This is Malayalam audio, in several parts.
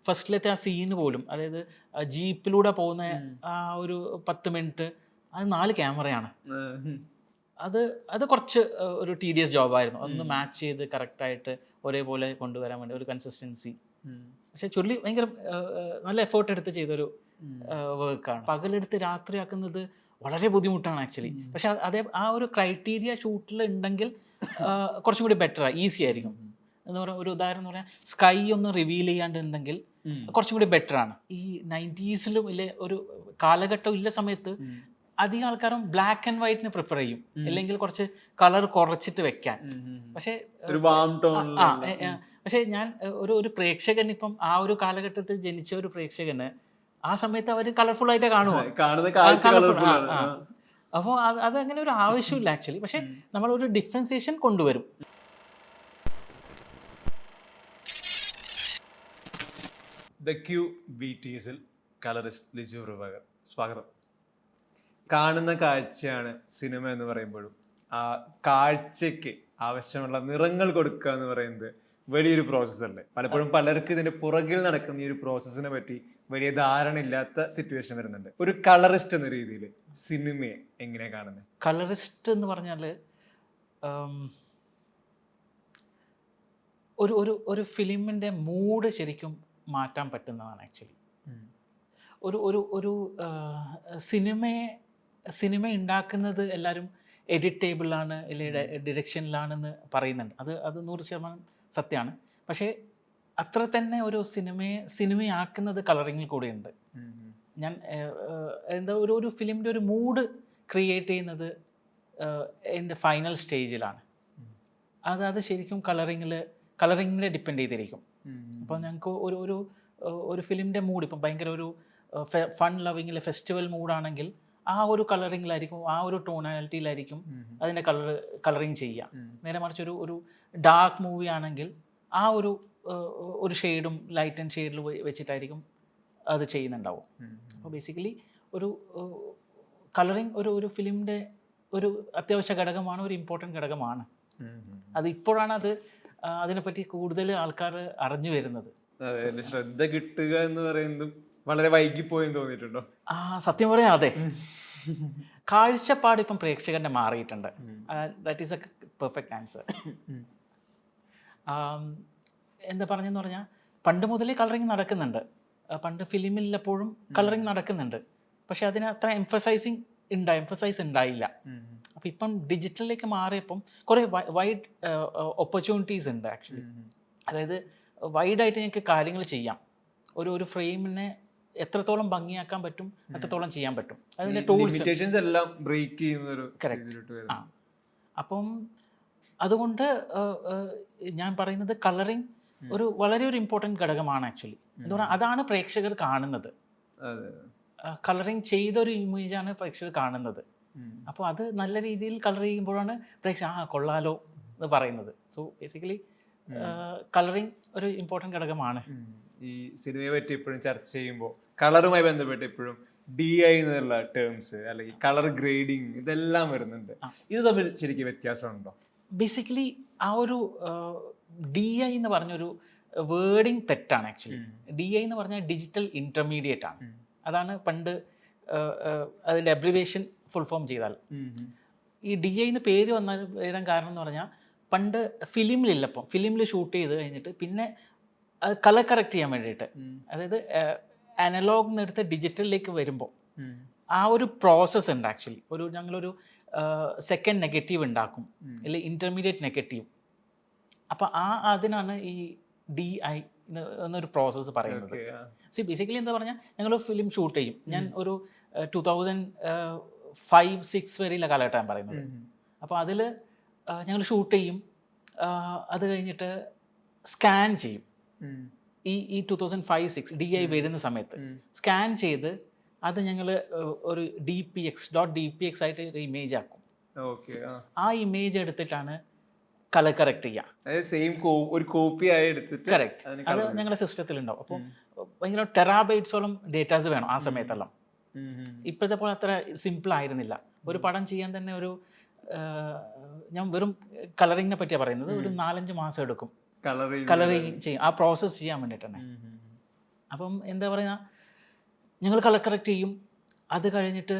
ഫസ്റ്റിലത്തെ ആ സീന് പോലും, അതായത് ജീപ്പിലൂടെ പോകുന്ന ആ ഒരു 10 മിനിറ്റ്, അത് 4 ക്യാമറയാണ്. അത് അത് കുറച്ച് ഒരു ടീഡിയസ് ജോബായിരുന്നു. അതൊന്ന് മാച്ച് ചെയ്ത് കറക്റ്റായിട്ട് ഒരേപോലെ കൊണ്ടുവരാൻ വേണ്ടി ഒരു കൺസിസ്റ്റൻസി. പക്ഷെ ചുരുളി ഭയങ്കര നല്ല എഫേർട്ട് എടുത്ത് ചെയ്തൊരു വർക്കാണ്. പകലെടുത്ത് രാത്രിയാക്കുന്നത് വളരെ ബുദ്ധിമുട്ടാണ് ആക്ച്വലി. പക്ഷെ അതേ ആ ഒരു ക്രൈറ്റീരിയ ഷൂട്ടിൽ ഉണ്ടെങ്കിൽ കുറച്ചും കൂടി ബെറ്ററാണ്, ഈസി ആയിരിക്കും. എന്ന് പറയുക, ഒരു ഉദാഹരണം എന്ന് പറയാൻ, സ്കൈ ഒന്ന് റിവീൽ ചെയ്യാണ്ടുണ്ടെങ്കിൽ കുറച്ചും കൂടി ബെറ്ററാണ്. ഈ 90s ഇല്ലേ ഒരു കാലഘട്ടം ഇല്ല സമയത്ത് അധികം ആൾക്കാരും ബ്ലാക്ക് ആൻഡ് വൈറ്റിന് പ്രിഫർ ചെയ്യും, അല്ലെങ്കിൽ കുറച്ച് കളർ കുറച്ചിട്ട് വെക്കാൻ. പക്ഷേ പക്ഷേ ഞാൻ ഒരു പ്രേക്ഷകൻ, ഇപ്പം ആ ഒരു കാലഘട്ടത്തിൽ ജനിച്ച ഒരു പ്രേക്ഷകന് ആ സമയത്ത് അവർ കളർഫുൾ ആയിട്ട് കാണുമോ? അപ്പോൾ അതങ്ങനെ ഒരു ആവശ്യമില്ല ആക്ച്വലി. പക്ഷെ നമ്മളൊരു ഡിഫറൻസിയേഷൻ കൊണ്ടുവരും. ദ ക്യൂ BTSൽ കളറിസ്റ്റ് ലിജു പ്രഭാകർ, സ്വാഗതം. കാണുന്ന കാഴ്ചയാണ് സിനിമ എന്ന് പറയുമ്പോഴും ആ കാഴ്ചയ്ക്ക് ആവശ്യമുള്ള നിറങ്ങൾ കൊടുക്കുക എന്ന് പറയുന്നത് വലിയൊരു പ്രോസസ്സല്ലേ. പലപ്പോഴും പലർക്കും ഇതിന്റെ പുറകിൽ നടക്കുന്ന ഈ ഒരു പ്രോസസ്സിനെ പറ്റി വലിയ ധാരണ ഇല്ലാത്ത സിറ്റുവേഷൻ വരുന്നുണ്ട്. ഒരു കളറിസ്റ്റ് എന്ന രീതിയിൽ സിനിമയെ എങ്ങനെയാണ് കാണുന്നത്? കളറിസ്റ്റ് എന്ന് പറഞ്ഞാൽ ഒരു ഫിലിമിൻ്റെ മൂഡ് ശരിക്കും മാറ്റാൻ പറ്റുന്നതാണ് ആക്ച്വലി. ഒരു സിനിമ ഉണ്ടാക്കുന്നത് എല്ലാവരും എഡിറ്റേബിളാണ് അല്ലെങ്കിൽ ഡിറക്ഷനിലാണെന്ന് പറയുന്നുണ്ട്. അത് 100% സത്യമാണ്. പക്ഷേ അത്ര തന്നെ ഒരു സിനിമയാക്കുന്നത് കളറിങ്ങിൽ കൂടെയുണ്ട്. ഞാൻ എന്താ ഒരു ഫിലിമിൻ്റെ ഒരു മൂഡ് ക്രിയേറ്റ് ചെയ്യുന്നത് എൻ്റെ ഫൈനൽ സ്റ്റേജിലാണ്. അത് ശരിക്കും കളറിങ്ങിൽ ഡിപ്പെൻഡ് ചെയ്തിരിക്കും. അപ്പോൾ ഞങ്ങൾക്ക് ഒരു ഫിലിമിൻ്റെ മൂഡ് ഇപ്പം ഭയങ്കര ഒരു ഫൺ ലവിങ്ങിലെ ഫെസ്റ്റിവൽ മൂഡാണെങ്കിൽ ആ ഒരു കളറിങ്ങിലായിരിക്കും, ആ ഒരു ടോണാലിറ്റിയിലായിരിക്കും അതിൻ്റെ കളറിങ് ചെയ്യുക. നേരെ മറിച്ച് ഒരു ഡാർക്ക് മൂവി ആണെങ്കിൽ ആ ഒരു ഷെയ്ഡും ലൈറ്റ് ആൻഡ് ഷെയ്ഡിൽ വെച്ചിട്ടായിരിക്കും അത് ചെയ്യുന്നുണ്ടാവും. അപ്പോൾ ബേസിക്കലി ഒരു കളറിങ് ഒരു ഫിലിമിൻ്റെ ഒരു അത്യാവശ്യ ഘടകമാണ്, ഒരു ഇമ്പോർട്ടൻറ്റ് ഘടകമാണ്. അത് ഇപ്പോഴാണ് അതിനെപ്പറ്റി കൂടുതൽ ആൾക്കാർ അറിഞ്ഞു വരുന്നത്. ശ്രദ്ധ കിട്ടുക എന്ന് പറയുന്നത് വളരെ വൈകിപ്പോയെന്ന് തോന്നിയിട്ടുണ്ടോ? സത്യം പറയാം, അതെ. കാഴ്ചപ്പാട് ഇപ്പം പ്രേക്ഷകന്റെ മാറിയിട്ടുണ്ട്. That is A perfect answer. എന്താ പറഞ്ഞെന്ന് പറഞ്ഞാൽ, പണ്ട് മുതലേ കളറിങ് നടക്കുന്നുണ്ട്. പണ്ട് ഫിലിമിലെപ്പോഴും കളറിങ് നടക്കുന്നുണ്ട്. പക്ഷെ അതിന് അത്ര എംഫസൈസ് ഉണ്ടായില്ല. അപ്പം ഇപ്പം ഡിജിറ്റലിലേക്ക് മാറിയപ്പം കുറേ വൈഡ് ഓപ്പർച്യൂണിറ്റീസ് ഉണ്ട് ആക്ച്വലി. അതായത് വൈഡായിട്ട് ഞങ്ങൾക്ക് കാര്യങ്ങൾ ചെയ്യാം. ഒരു ഫ്രെയിമിനെ എത്രത്തോളം ഭംഗിയാക്കാൻ പറ്റും അത്രത്തോളം ചെയ്യാൻ പറ്റും. അതിൻ്റെ ടൂൾസ് എല്ലാം ബ്രേക്ക് ചെയ്യുന്ന. കറക്റ്റ്. അപ്പം അതുകൊണ്ട് ഞാൻ പറയുന്നത് കളറിങ് വളരെ ഒരു ഇമ്പോർട്ടൻറ്റ് ഘടകമാണ് ആക്ച്വലി. എന്താ പറയുക, അതാണ് പ്രേക്ഷകർ കാണുന്നത്. കളറിങ് ചെയ്തൊരു ഇമേജാണ് പ്രേക്ഷകർ കാണുന്നത്. അപ്പോൾ അത് നല്ല രീതിയിൽ കളർ ചെയ്യുമ്പോഴാണ് പ്രേക്ഷകർ കൊള്ളാലോ എന്ന് പറയുന്നത്. സോ ബേസിക്കലി കളറിങ് ഒരു ഇമ്പോർട്ടൻറ്റ് ഘടകമാണ്. ഈ സിനിമയെ പറ്റി എപ്പോഴും ചർച്ച ചെയ്യുമ്പോൾ കളറുമായി ബന്ധപ്പെട്ട് എപ്പോഴും DI എന്നുള്ള ടേംസ് അല്ലെങ്കിൽ കളർ ഗ്രേഡിങ് ഇതെല്ലാം വരുന്നുണ്ട്. ഇത് തമ്മിൽ ശരിക്കും വ്യത്യാസമുണ്ടോ? ബേസിക്കലി ആ ഒരു DI എന്ന് പറഞ്ഞൊരു വേർഡിങ് തെറ്റാണ് ആക്ച്വലി. DI എന്ന് പറഞ്ഞാൽ ഡിജിറ്റൽ ഇൻ്റർമീഡിയറ്റ് ആണ്. അതാണ് പണ്ട് അതിൻ്റെ അബ്രിവേഷൻ ഫുൾ ഫോം ചെയ്താൽ. ഈ DI എന്ന് പേര് വരാൻ കാരണം എന്ന് പറഞ്ഞാൽ, പണ്ട് ഫിലിമിലില്ലപ്പം ഫിലിമിൽ ഷൂട്ട് ചെയ്ത് കഴിഞ്ഞിട്ട് പിന്നെ അത് കളർ കറക്റ്റ് ചെയ്യാൻ വേണ്ടിയിട്ട്, അതായത് അനലോഗ് എടുത്ത് ഡിജിറ്റലിലേക്ക് വരുമ്പോൾ ആ ഒരു പ്രോസസ്സ് ഉണ്ട് ആക്ച്വലി. ഞങ്ങളൊരു സെക്കൻഡ് നെഗറ്റീവ് ഉണ്ടാക്കും, അല്ലെങ്കിൽ ഇൻ്റർമീഡിയറ്റ് നെഗറ്റീവ്. അപ്പോൾ അതിനാണ് ഈ DI എന്നൊരു പ്രോസസ്സ് പറയുന്നത്. സോ ബേസിക്കലി എന്താ പറഞ്ഞാൽ, ഞങ്ങൾ ഫിലിം ഷൂട്ട് ചെയ്യും. ഞാൻ ഒരു 2005-06 വരെയുള്ള കാലഘട്ടം ഞാൻ പറയുന്നത്. അപ്പോൾ അതിൽ ഞങ്ങൾ ഷൂട്ട് ചെയ്യും. അത് കഴിഞ്ഞിട്ട് സ്കാൻ ചെയ്യും. ഈ 2005-06 DI വരുന്ന സമയത്ത് സ്കാൻ ചെയ്ത് അത് ഞങ്ങൾ ഒരു DPX ആയിട്ട് ഒരു ഇമേജ് ആക്കും. ആ ഇമേജ് എടുത്തിട്ടാണ് കളർ കറക്റ്റ് ചെയ്യാം. കറക്റ്റ്. അത് ഞങ്ങളുടെ സിസ്റ്റത്തിലുണ്ടാവും. അപ്പോൾ ഭയങ്കര ടെറാബൈറ്റ്സോളം ഡേറ്റാസ് വേണം ആ സമയത്തെല്ലാം. ഇപ്പോഴത്തെ പോലെ അത്ര സിമ്പിൾ ആയിരുന്നില്ല. ഒരു പടം ചെയ്യാൻ തന്നെ ഞാൻ വെറും കളറിങ്ങിനെ പറ്റിയാണ് പറയുന്നത്, ഒരു 4-5 മാസം എടുക്കും കളറിങ് ചെയ്യും, ആ പ്രോസസ്സ് ചെയ്യാൻ വേണ്ടിയിട്ട് തന്നെ. അപ്പം എന്താ പറയുക, ഞങ്ങൾ കളർ കറക്റ്റ് ചെയ്യും. അത് കഴിഞ്ഞിട്ട്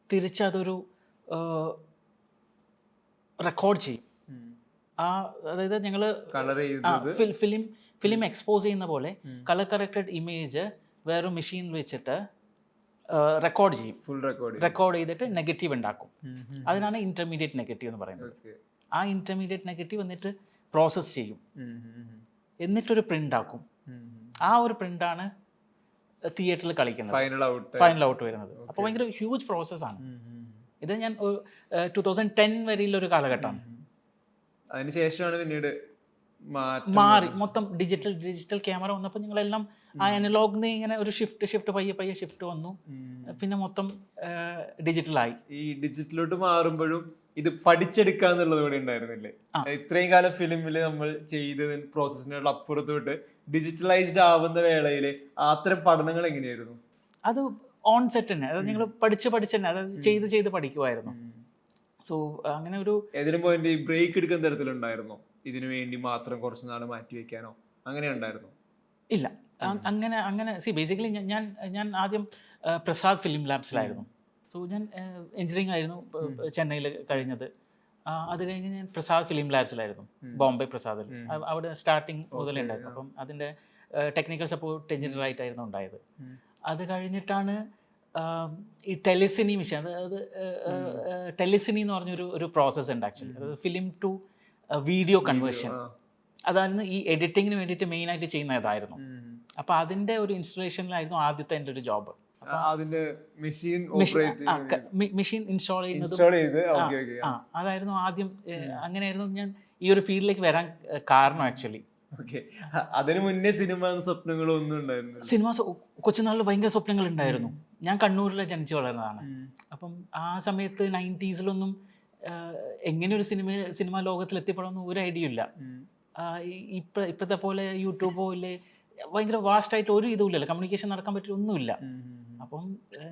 തിരിച്ചതൊരു റെക്കോർഡ് ചെയ്യും. അതായത് ഞങ്ങൾ ഫിലിം എക്സ്പോസ് ചെയ്യുന്ന പോലെ കളർ കറക്റ്റഡ് ഇമേജ് വേറെ മെഷീനിൽ വെച്ചിട്ട് റെക്കോർഡ് ചെയ്യും. റെക്കോർഡ് ചെയ്തിട്ട് നെഗറ്റീവ് ഉണ്ടാക്കും. അതിനാണ് ഇന്റർമീഡിയറ്റ് നെഗറ്റീവ് എന്ന് പറയുന്നത്. ആ ഇന്റർമീഡിയറ്റ് നെഗറ്റീവ് എന്നിട്ട് പ്രോസസ്സ് ചെയ്യും, എന്നിട്ടൊരു പ്രിന്റ് ആക്കും. ആ ഒരു പ്രിന്റാണ് തിയേറ്ററിൽ കളിക്കുന്നത്, ഫൈനൽ ഔട്ട് വരുന്നത്. അപ്പോൾ ഭയങ്കര ഹ്യൂജ് പ്രോസസ്സാണ് ഇത്. ഞാൻ 2010 വരെയുള്ളൊരു കാലഘട്ടമാണ്. അതിനുശേഷമാണ് പിന്നീട് മാറി മൊത്തം ഡിജിറ്റൽ ക്യാമറ വന്നപ്പോൾ ഞങ്ങളെല്ലാം ആ അനലോഗിൽ ഇങ്ങനെ ഒരു ഷിഫ്റ്റ് പയ്യെ ഷിഫ്റ്റ് വന്നു. പിന്നെ മൊത്തം ഡിജിറ്റലായി. ഈ ഡിജിറ്റലോട്ട് മാറുമ്പോഴും ഇത് പഠിച്ചെടുക്കാന്നുള്ളത് കൂടെ ഉണ്ടായിരുന്നില്ലേ? ഇത്രയും കാലം ഫിലിമിൽ നമ്മൾ ചെയ്തത് പ്രോസസ്സിനുള്ള അപ്പുറത്തോട്ട് ഡിജിറ്റലൈസ്ഡ് ആവുന്ന വേളയിൽ അത്തരം പഠനങ്ങൾ എങ്ങനെയായിരുന്നു? അത് ഓൺ സെറ്റ് തന്നെ, അതായത് ഞങ്ങൾ പഠിച്ച് തന്നെ, അതായത് ചെയ്ത് പഠിക്കുമായിരുന്നു. സോ അങ്ങനെ ഒരു ഏതെങ്കിലും പോയിന്റ് ബ്രേക്ക് എടുക്കുന്ന തരത്തിലുണ്ടായിരുന്നോ? ഇതിനു വേണ്ടി മാത്രം കുറച്ച് നാൾ മാറ്റി വെക്കാനോ അങ്ങനെ ഉണ്ടായിരുന്നോ? ഇല്ല, അങ്ങനെ ബേസിക്കലി ഞാൻ ആദ്യം പ്രസാദ് ഫിലിം ലാബ്സിലായിരുന്നു. സോ ഞാൻ എഞ്ചിനീയറിംഗ് ആയിരുന്നു ചെന്നൈയിൽ കഴിഞ്ഞത്. അത് കഴിഞ്ഞ് ഞാൻ പ്രസാദ് ഫിലിം ലാബ്സിലായിരുന്നു, ബോംബെ പ്രസാദിൽ. അവിടെ സ്റ്റാർട്ടിങ് മുതലേ ഉണ്ടായിരുന്നു. അപ്പം അതിൻ്റെ ടെക്നിക്കൽ സപ്പോർട്ട് എഞ്ചിനീയർ ആയിട്ടായിരുന്നു ഉണ്ടായത്. അത് കഴിഞ്ഞിട്ടാണ് ഈ ടെലിസിനി മിഷൻ, അതായത് ടെലിസിനി എന്ന് പറഞ്ഞൊരു പ്രോസസ്സ് ഉണ്ട് ആക്ച്വലി. അതായത് ഫിലിം ടു വീഡിയോ കൺവേർഷൻ. അതായിരുന്നു ഈ എഡിറ്റിങ്ങിന് വേണ്ടിയിട്ട് മെയിനായിട്ട് ചെയ്യുന്ന ഇതായിരുന്നു. അപ്പോൾ അതിൻ്റെ ഒരു ഇൻസ്റ്റലേഷനിലായിരുന്നു ആദ്യത്തെ എൻ്റെ ഒരു ജോബ്. മെഷീൻ ഇൻസ്റ്റാൾ ചെയ്യുന്നത് അതായിരുന്നു ആദ്യം. അങ്ങനെയായിരുന്നു ഞാൻ ഈ ഒരു ഫീൽഡിലേക്ക് വരാൻ കാരണം ആക്ച്വലി. അതിനു മുന്നേ സ്വപ്നങ്ങളൊന്നും ഉണ്ടായിരുന്നു? സിനിമ കൊച്ചുനാളിൽ ഭയങ്കര സ്വപ്നങ്ങൾ ഉണ്ടായിരുന്നു. ഞാൻ കണ്ണൂരിൽ ജനിച്ചു വളർന്നതാണ്. അപ്പം ആ സമയത്ത് 90s എങ്ങനെ ഒരു സിനിമ ലോകത്തിൽ എത്തിപ്പെടാമെന്ന് ഒരു ഐഡിയ ഇല്ല. ഇപ്പോഴത്തെ പോലെ യൂട്യൂബോ ഇല്ലേ, ഭയങ്കര വാസ്റ്റായിട്ട് ഒരു ഇതും ഇല്ലല്ലോ, കമ്മ്യൂണിക്കേഷൻ നടക്കാൻ പറ്റിയ ഒന്നുമില്ല. അപ്പം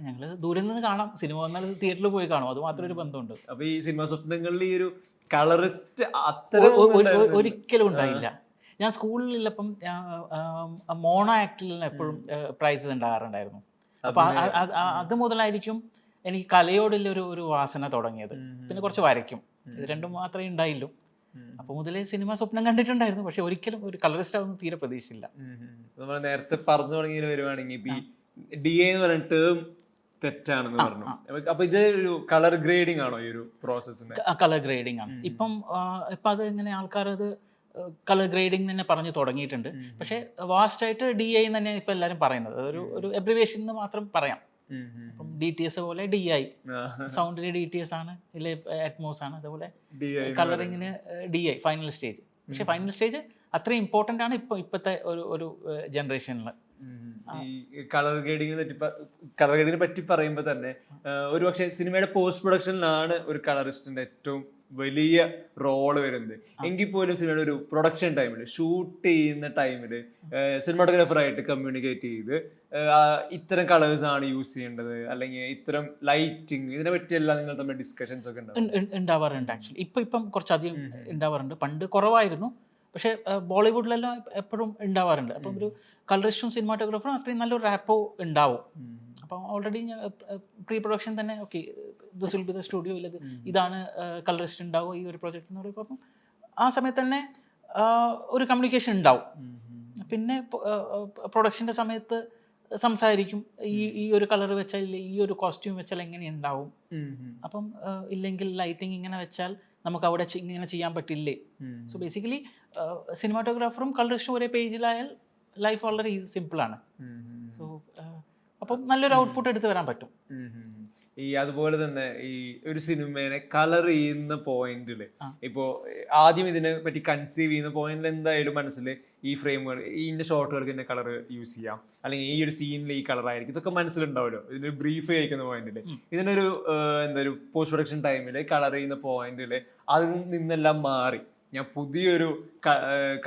ഞങ്ങൾ ദൂരെ നിന്ന് കാണാം, സിനിമ വന്നാൽ തിയേറ്ററിൽ പോയി കാണും, അത് മാത്രം ഒരു ബന്ധമുണ്ട്. അപ്പൊ ഈ സിനിമ സ്വപ്നങ്ങളിൽ ഈ ഒരു കളറിസ്റ്റ് ഒരിക്കലും ഉണ്ടായില്ല. ഞാൻ സ്കൂളിലുള്ളപ്പം മോണോ ആക്ടിൽ എപ്പോഴും പ്രൈസ് ഉണ്ടാകാറുണ്ടായിരുന്നു. അപ്പൊ അത് മുതലായിരിക്കും എനിക്ക് കലയോടുള്ള ഒരു വാസന തുടങ്ങിയത്. പിന്നെ കുറച്ച് വരയ്ക്കും, ഇത് രണ്ടും മാത്രമേ ഉണ്ടായില്ലൂ. അപ്പൊ മുതലേ സിനിമ സ്വപ്നം കണ്ടിട്ടുണ്ടായിരുന്നു, പക്ഷെ ഒരിക്കലും ഒരു കളറിസ്റ്റ് ആവുന്ന തീരെ പ്രതീക്ഷയില്ല. നമ്മൾ നേരത്തെ പറഞ്ഞു തുടങ്ങി വരുവാണെങ്കിൽ DA എന്ന് പറയുന്ന ടേം തെറ്റാണെന്ന് പറഞ്ഞു. അപ്പൊ ഇത് ഒരു കളർ ഗ്രേഡിംഗ് ആണോ ഈ ഒരു പ്രോസസ്? കളർ ഗ്രേഡിംഗ് ആണ്. ഇപ്പം അത് ഇങ്ങനെ ആൾക്കാർ അത് കളർ ഗ്രേഡിംഗ് തന്നെ പറഞ്ഞു തുടങ്ങിയിട്ടുണ്ട്. പക്ഷെ വാസ്റ്റ് ആയിട്ട് DI തന്നെ ഇപ്പൊ എല്ലാവരും പറയുന്നത്, ഒരു എബ്രിവേഷൻ എന്ന് മാത്രം പറയാം. അപ്പം DTS പോലെ DI, സൗണ്ടിന് DTS ആണ്, ഇല്ലെ അറ്റ്മോസ് ആണ്, അതുപോലെ കളറിങ്ങിന് DI, ഫൈനൽ സ്റ്റേജ്. പക്ഷെ ഫൈനൽ സ്റ്റേജ് അത്രയും ഇമ്പോർട്ടൻ്റ് ആണ് ഇപ്പോഴത്തെ ഒരു ജനറേഷനിൽ. ഈ കളർ ഗ്രേഡിങ്ങിനെ പറ്റി പറയുമ്പോൾ തന്നെ ഒരു പക്ഷേ സിനിമയുടെ പോസ്റ്റ് പ്രൊഡക്ഷനിലാണ് ഒരു കളറിസ്റ്റിന്റെ ഏറ്റവും വലിയ റോള് വരുന്നത്. എങ്കിൽ പോലും സിനിമയുടെ ഒരു പ്രൊഡക്ഷൻ ടൈമിൽ, ഷൂട്ട് ചെയ്യുന്ന ടൈമിൽ സിനിമാറ്റോഗ്രാഫറായിട്ട് കമ്മ്യൂണിക്കേറ്റ് ചെയ്ത് ഇത്തരം കളേഴ്സ് ആണ് യൂസ് ചെയ്യേണ്ടത്, അല്ലെങ്കിൽ ഇത്തരം ലൈറ്റിങ്, ഇതിനെ പറ്റിയെല്ലാം നിങ്ങൾ തമ്മിൽ ഡിസ്കഷൻസ് ഒക്കെ ഉണ്ടാവാറുണ്ട്. ആക്ച്വലി ഇപ്പം കുറച്ചധികം ഉണ്ടാവാറുണ്ട്. പണ്ട് കുറവായിരുന്നു, പക്ഷേ ബോളിവുഡിലെല്ലാം എപ്പോഴും ഉണ്ടാവാറുണ്ട്. അപ്പം ഒരു കളറിസ്റ്റും സിനിമാറ്റോഗ്രാഫറും അത്രയും നല്ലൊരു റാപ്പോ ഉണ്ടാവും. അപ്പം ഓൾറെഡി പ്രീ പ്രൊഡക്ഷൻ തന്നെ okay, this will be the studio, ഇല്ലത് ഇതാണ് കളറിസ്റ്റ് ഉണ്ടാവും ഈ ഒരു പ്രോജക്റ്റ് എന്ന് പറയുമ്പോൾ. അപ്പം ആ സമയത്ത് തന്നെ ഒരു കമ്മ്യൂണിക്കേഷൻ ഉണ്ടാവും. പിന്നെ പ്രൊഡക്ഷൻ്റെ സമയത്ത് സംസാരിക്കും, ഈ ഒരു കളർ വെച്ചാൽ, ഈ ഒരു കോസ്റ്റ്യൂം വെച്ചാൽ എങ്ങനെ ഉണ്ടാവും, അപ്പം ഇല്ലെങ്കിൽ ലൈറ്റിങ് ഇങ്ങനെ വെച്ചാൽ നമുക്ക് അവിടെ ഇങ്ങനെ ചെയ്യാൻ പറ്റില്ലേ. സോ ബേസിക്കലി സിനിമാറ്റോഗ്രാഫറും കളറിസ്റ്റും ഒരേ പേജിലായാൽ ലൈഫ് വളരെ സിമ്പിളാണ്. സോ അപ്പം നല്ലൊരു ഔട്ട്പുട്ട് എടുത്ത് വരാൻ പറ്റും. അതുപോലെ തന്നെ ഈ ഒരു സിനിമേനെ കളർ ചെയ്യുന്ന പോയിന്റിൽ, ഇപ്പോൾ ആദ്യം ഇതിനെ പറ്റി കൺസീവ് ചെയ്യുന്ന പോയിന്റിൽ എന്തായാലും മനസ്സിൽ ഈ ഫ്രെയിമുകൾ, ഇതിന്റെ ഷോട്ടുകൾക്ക് ഇതിന്റെ കളർ യൂസ് ചെയ്യാം, അല്ലെങ്കിൽ ഈ ഒരു സീനിൽ ഈ കളർ ആയിരിക്കും, ഇതൊക്കെ മനസ്സിലുണ്ടാവുമല്ലോ. ഇതിന് ബ്രീഫ് കഴിക്കുന്ന പോയിന്റിൽ, ഇതിനൊരു ഒരു പോസ്റ്റ് പ്രൊഡക്ഷൻ ടൈമിൽ കളർ ചെയ്യുന്ന പോയിന്റിൽ അതിൽ നിന്നെല്ലാം മാറി ഞാൻ പുതിയൊരു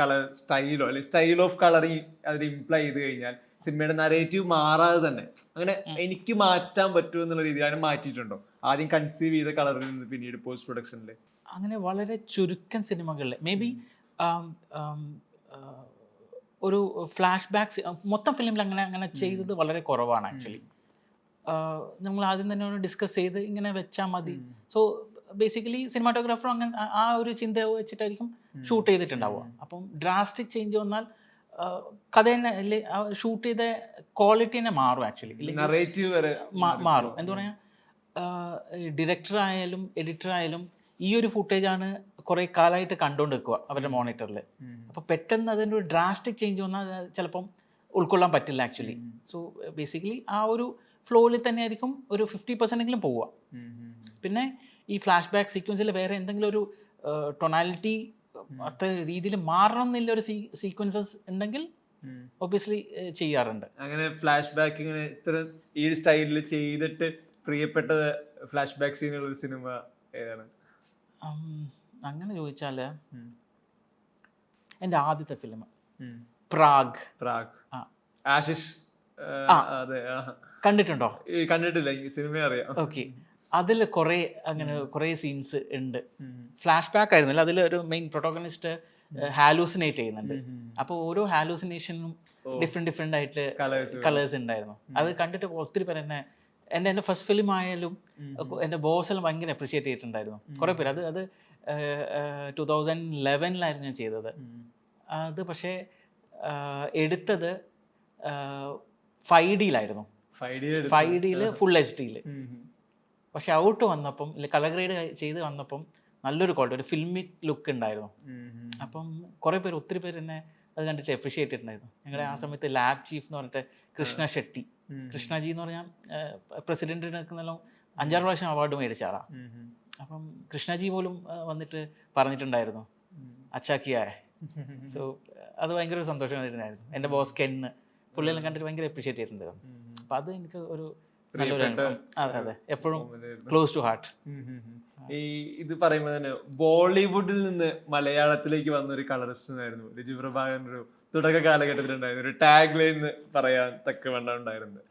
കളർ സ്റ്റൈലോ അല്ലെങ്കിൽ സ്റ്റൈൽ ഓഫ് കളറിങ് അതിൽ ഇംപ്ലൈ ചെയ്ത് കഴിഞ്ഞാൽ സിനിമയുടെ നരേറ്റീവ് മാറാതെ തന്നെ അങ്ങനെ എനിക്ക് മാറ്റാൻ പറ്റുമോ എന്നുള്ള രീതിയിൽ അതിനെ മാറ്റിയിട്ടുണ്ടോ? ആദ്യം കൺസീവ് ചെയ്ത കളറിൽ നിന്ന് പിന്നീട് പോസ്റ്റ് പ്രൊഡക്ഷനിൽ അങ്ങനെ വളരെ ചുരുക്കം സിനിമകളിൽ മേ ബി ഒരു ഫ്ലാഷ് ബാക്സ് മൊത്തം ഫിലിമിൽ അങ്ങനെ അങ്ങനെ ചെയ്തത് വളരെ കുറവാണ് ആക്ച്വലി. നമ്മൾ ആദ്യം തന്നെ ഒന്ന് ഡിസ്കസ് ചെയ്ത് ഇങ്ങനെ വെച്ചാൽ മതി. സോ ബേസിക്കലി സിനിമാറ്റോഗ്രാഫർ അങ്ങനെ ആ ഒരു ചിന്ത വെച്ചിട്ടായിരിക്കും ഷൂട്ട് ചെയ്തിട്ടുണ്ടാവുക. അപ്പം ഡ്രാസ്റ്റിക് ചേഞ്ച് വന്നാൽ കഥ തന്നെ ഷൂട്ട് ചെയ്ത ക്വാളിറ്റി തന്നെ മാറും ആക്ച്വലി. നറേറ്റീവ് വരെ മാറും. എന്താ പറയുക, ഡിറക്ടർ ആയാലും എഡിറ്റർ ആയാലും ഈ ഒരു ഫുട്ടേജാണ് കുറേ കാലമായിട്ട് കണ്ടുകൊണ്ട് വെക്കുക അവരുടെ മോണിറ്ററിൽ. അപ്പോൾ പെട്ടെന്ന് അതിൻ്റെ ഒരു ഡ്രാസ്റ്റിക് ചേഞ്ച് വന്നാൽ ചിലപ്പം ഉൾക്കൊള്ളാൻ പറ്റില്ല ആക്ച്വലി. സോ ബേസിക്കലി ആ ഒരു ഫ്ലോയിൽ തന്നെ ആയിരിക്കും ഒരു 50% പോവുക. പിന്നെ ഈ ഫ്ലാഷ് ബാക്ക് സീക്വൻസിൽ വേറെ എന്തെങ്കിലും ഒരു ടൊണാലിറ്റി അത്ര രീതിയിൽ മാറണം എന്നില്ല ഒരു സീക്വൻസസ് ഉണ്ടെങ്കിൽ ഒബ്വിയസ്ലി ചെയ്യാറുണ്ട്. അങ്ങനെ ഫ്ലാഷ് ബാക്ക് ഇങ്ങനെ ഇത്ര ഈ സ്റ്റൈലിൽ ചെയ്തിട്ട് പ്രിയപ്പെട്ട ഫ്ലാഷ് ബാക്ക് സീനുള്ള ഒരു സിനിമ ഏതാണ്? അങ്ങനെ ചോദിച്ചാൽ എൻ്റെ ആദ്യത്തെ ഫിലിം പ്രാഗ്. ആശിഷ് അതെ കണ്ടിട്ടുണ്ടോ? കണ്ടിട്ടില്ല, ഈ സിനിമ അറിയാം. ഓക്കെ, അതിൽ കുറേ അങ്ങനെ കുറേ സീൻസ് ഉണ്ട്. ഫ്ലാഷ് ബാക്ക് ആയിരുന്നില്ല, അതിൽ ഒരു മെയിൻ പ്രൊട്ടോഗണിസ്റ്റ് ഹാലൂസിനേറ്റ് ചെയ്യുന്നുണ്ട്. അപ്പോൾ ഓരോ ഹാലൂസിനേഷനും ഡിഫറെൻ്റ് ആയിട്ട് കളേഴ്സ് ഉണ്ടായിരുന്നു. അത് കണ്ടിട്ട് ഒത്തിരി പേര് എൻ്റെ ഫസ്റ്റ് ഫിലിം ആയാലും എൻ്റെ ബോസെല്ലാം ഭയങ്കര അപ്രിഷിയേറ്റ് ചെയ്തിട്ടുണ്ടായിരുന്നു കുറേ പേര്. അത് 2011 ഞാൻ ചെയ്തത്. അത് പക്ഷേ എടുത്തത് 5Dയിലായിരുന്നു. 5Dയിൽ ഫുൾ HD. പക്ഷെ ഔട്ട് വന്നപ്പം കളർ ഗ്രേഡ് ചെയ്ത് വന്നപ്പം നല്ലൊരു ക്വാളിറ്റി, ഒരു ഫിൽമിക് ലുക്ക് ഉണ്ടായിരുന്നു. അപ്പം കുറേ പേര് ഒത്തിരി പേര് എന്നെ അത് കണ്ടിട്ട് അപ്രിഷിയേറ്റ് ചെയ്തിട്ടുണ്ടായിരുന്നു. ഞങ്ങളുടെ ആ സമയത്ത് ലാബ് ചീഫ് എന്ന് പറഞ്ഞിട്ട് കൃഷ്ണജി എന്ന് പറഞ്ഞാൽ പ്രസിഡന്റിന് നിൽക്കുന്നെല്ലാം 5-6 പ്രാവശ്യം അവാർഡ് മേടിച്ച ആളാണ്. അപ്പം കൃഷ്ണജി പോലും വന്നിട്ട് പറഞ്ഞിട്ടുണ്ടായിരുന്നു അച്ചാക്കിയ. സോ അത് ഭയങ്കര ഒരു സന്തോഷം കണ്ടിട്ടുണ്ടായിരുന്നു. എൻ്റെ ബോസ് കെന്ന് പുള്ളിയെല്ലാം കണ്ടിട്ട് ഭയങ്കര അപ്രിഷിയേറ്റ് ചെയ്തിട്ടുണ്ടായിരുന്നു. അപ്പം അത് എനിക്ക് ഒരു നല്ലൊരു അതെ എപ്പോഴും ക്ലോസ് ടു ഹാർട്ട്. ഈ ഇത് പറയുമ്പോൾ തന്നെ ബോളിവുഡിൽ നിന്ന് മലയാളത്തിലേക്ക് വന്നൊരു കളറിസ്റ്റായിരുന്നു ലിജു പ്രഭാകരൻ. ഒരു തുടക്ക കാലഘട്ടത്തിലുണ്ടായിരുന്നു ഒരു ടാഗ് ലൈൻ പറയാൻ തക്കവണ്ണം ഉണ്ടായിരുന്നത്.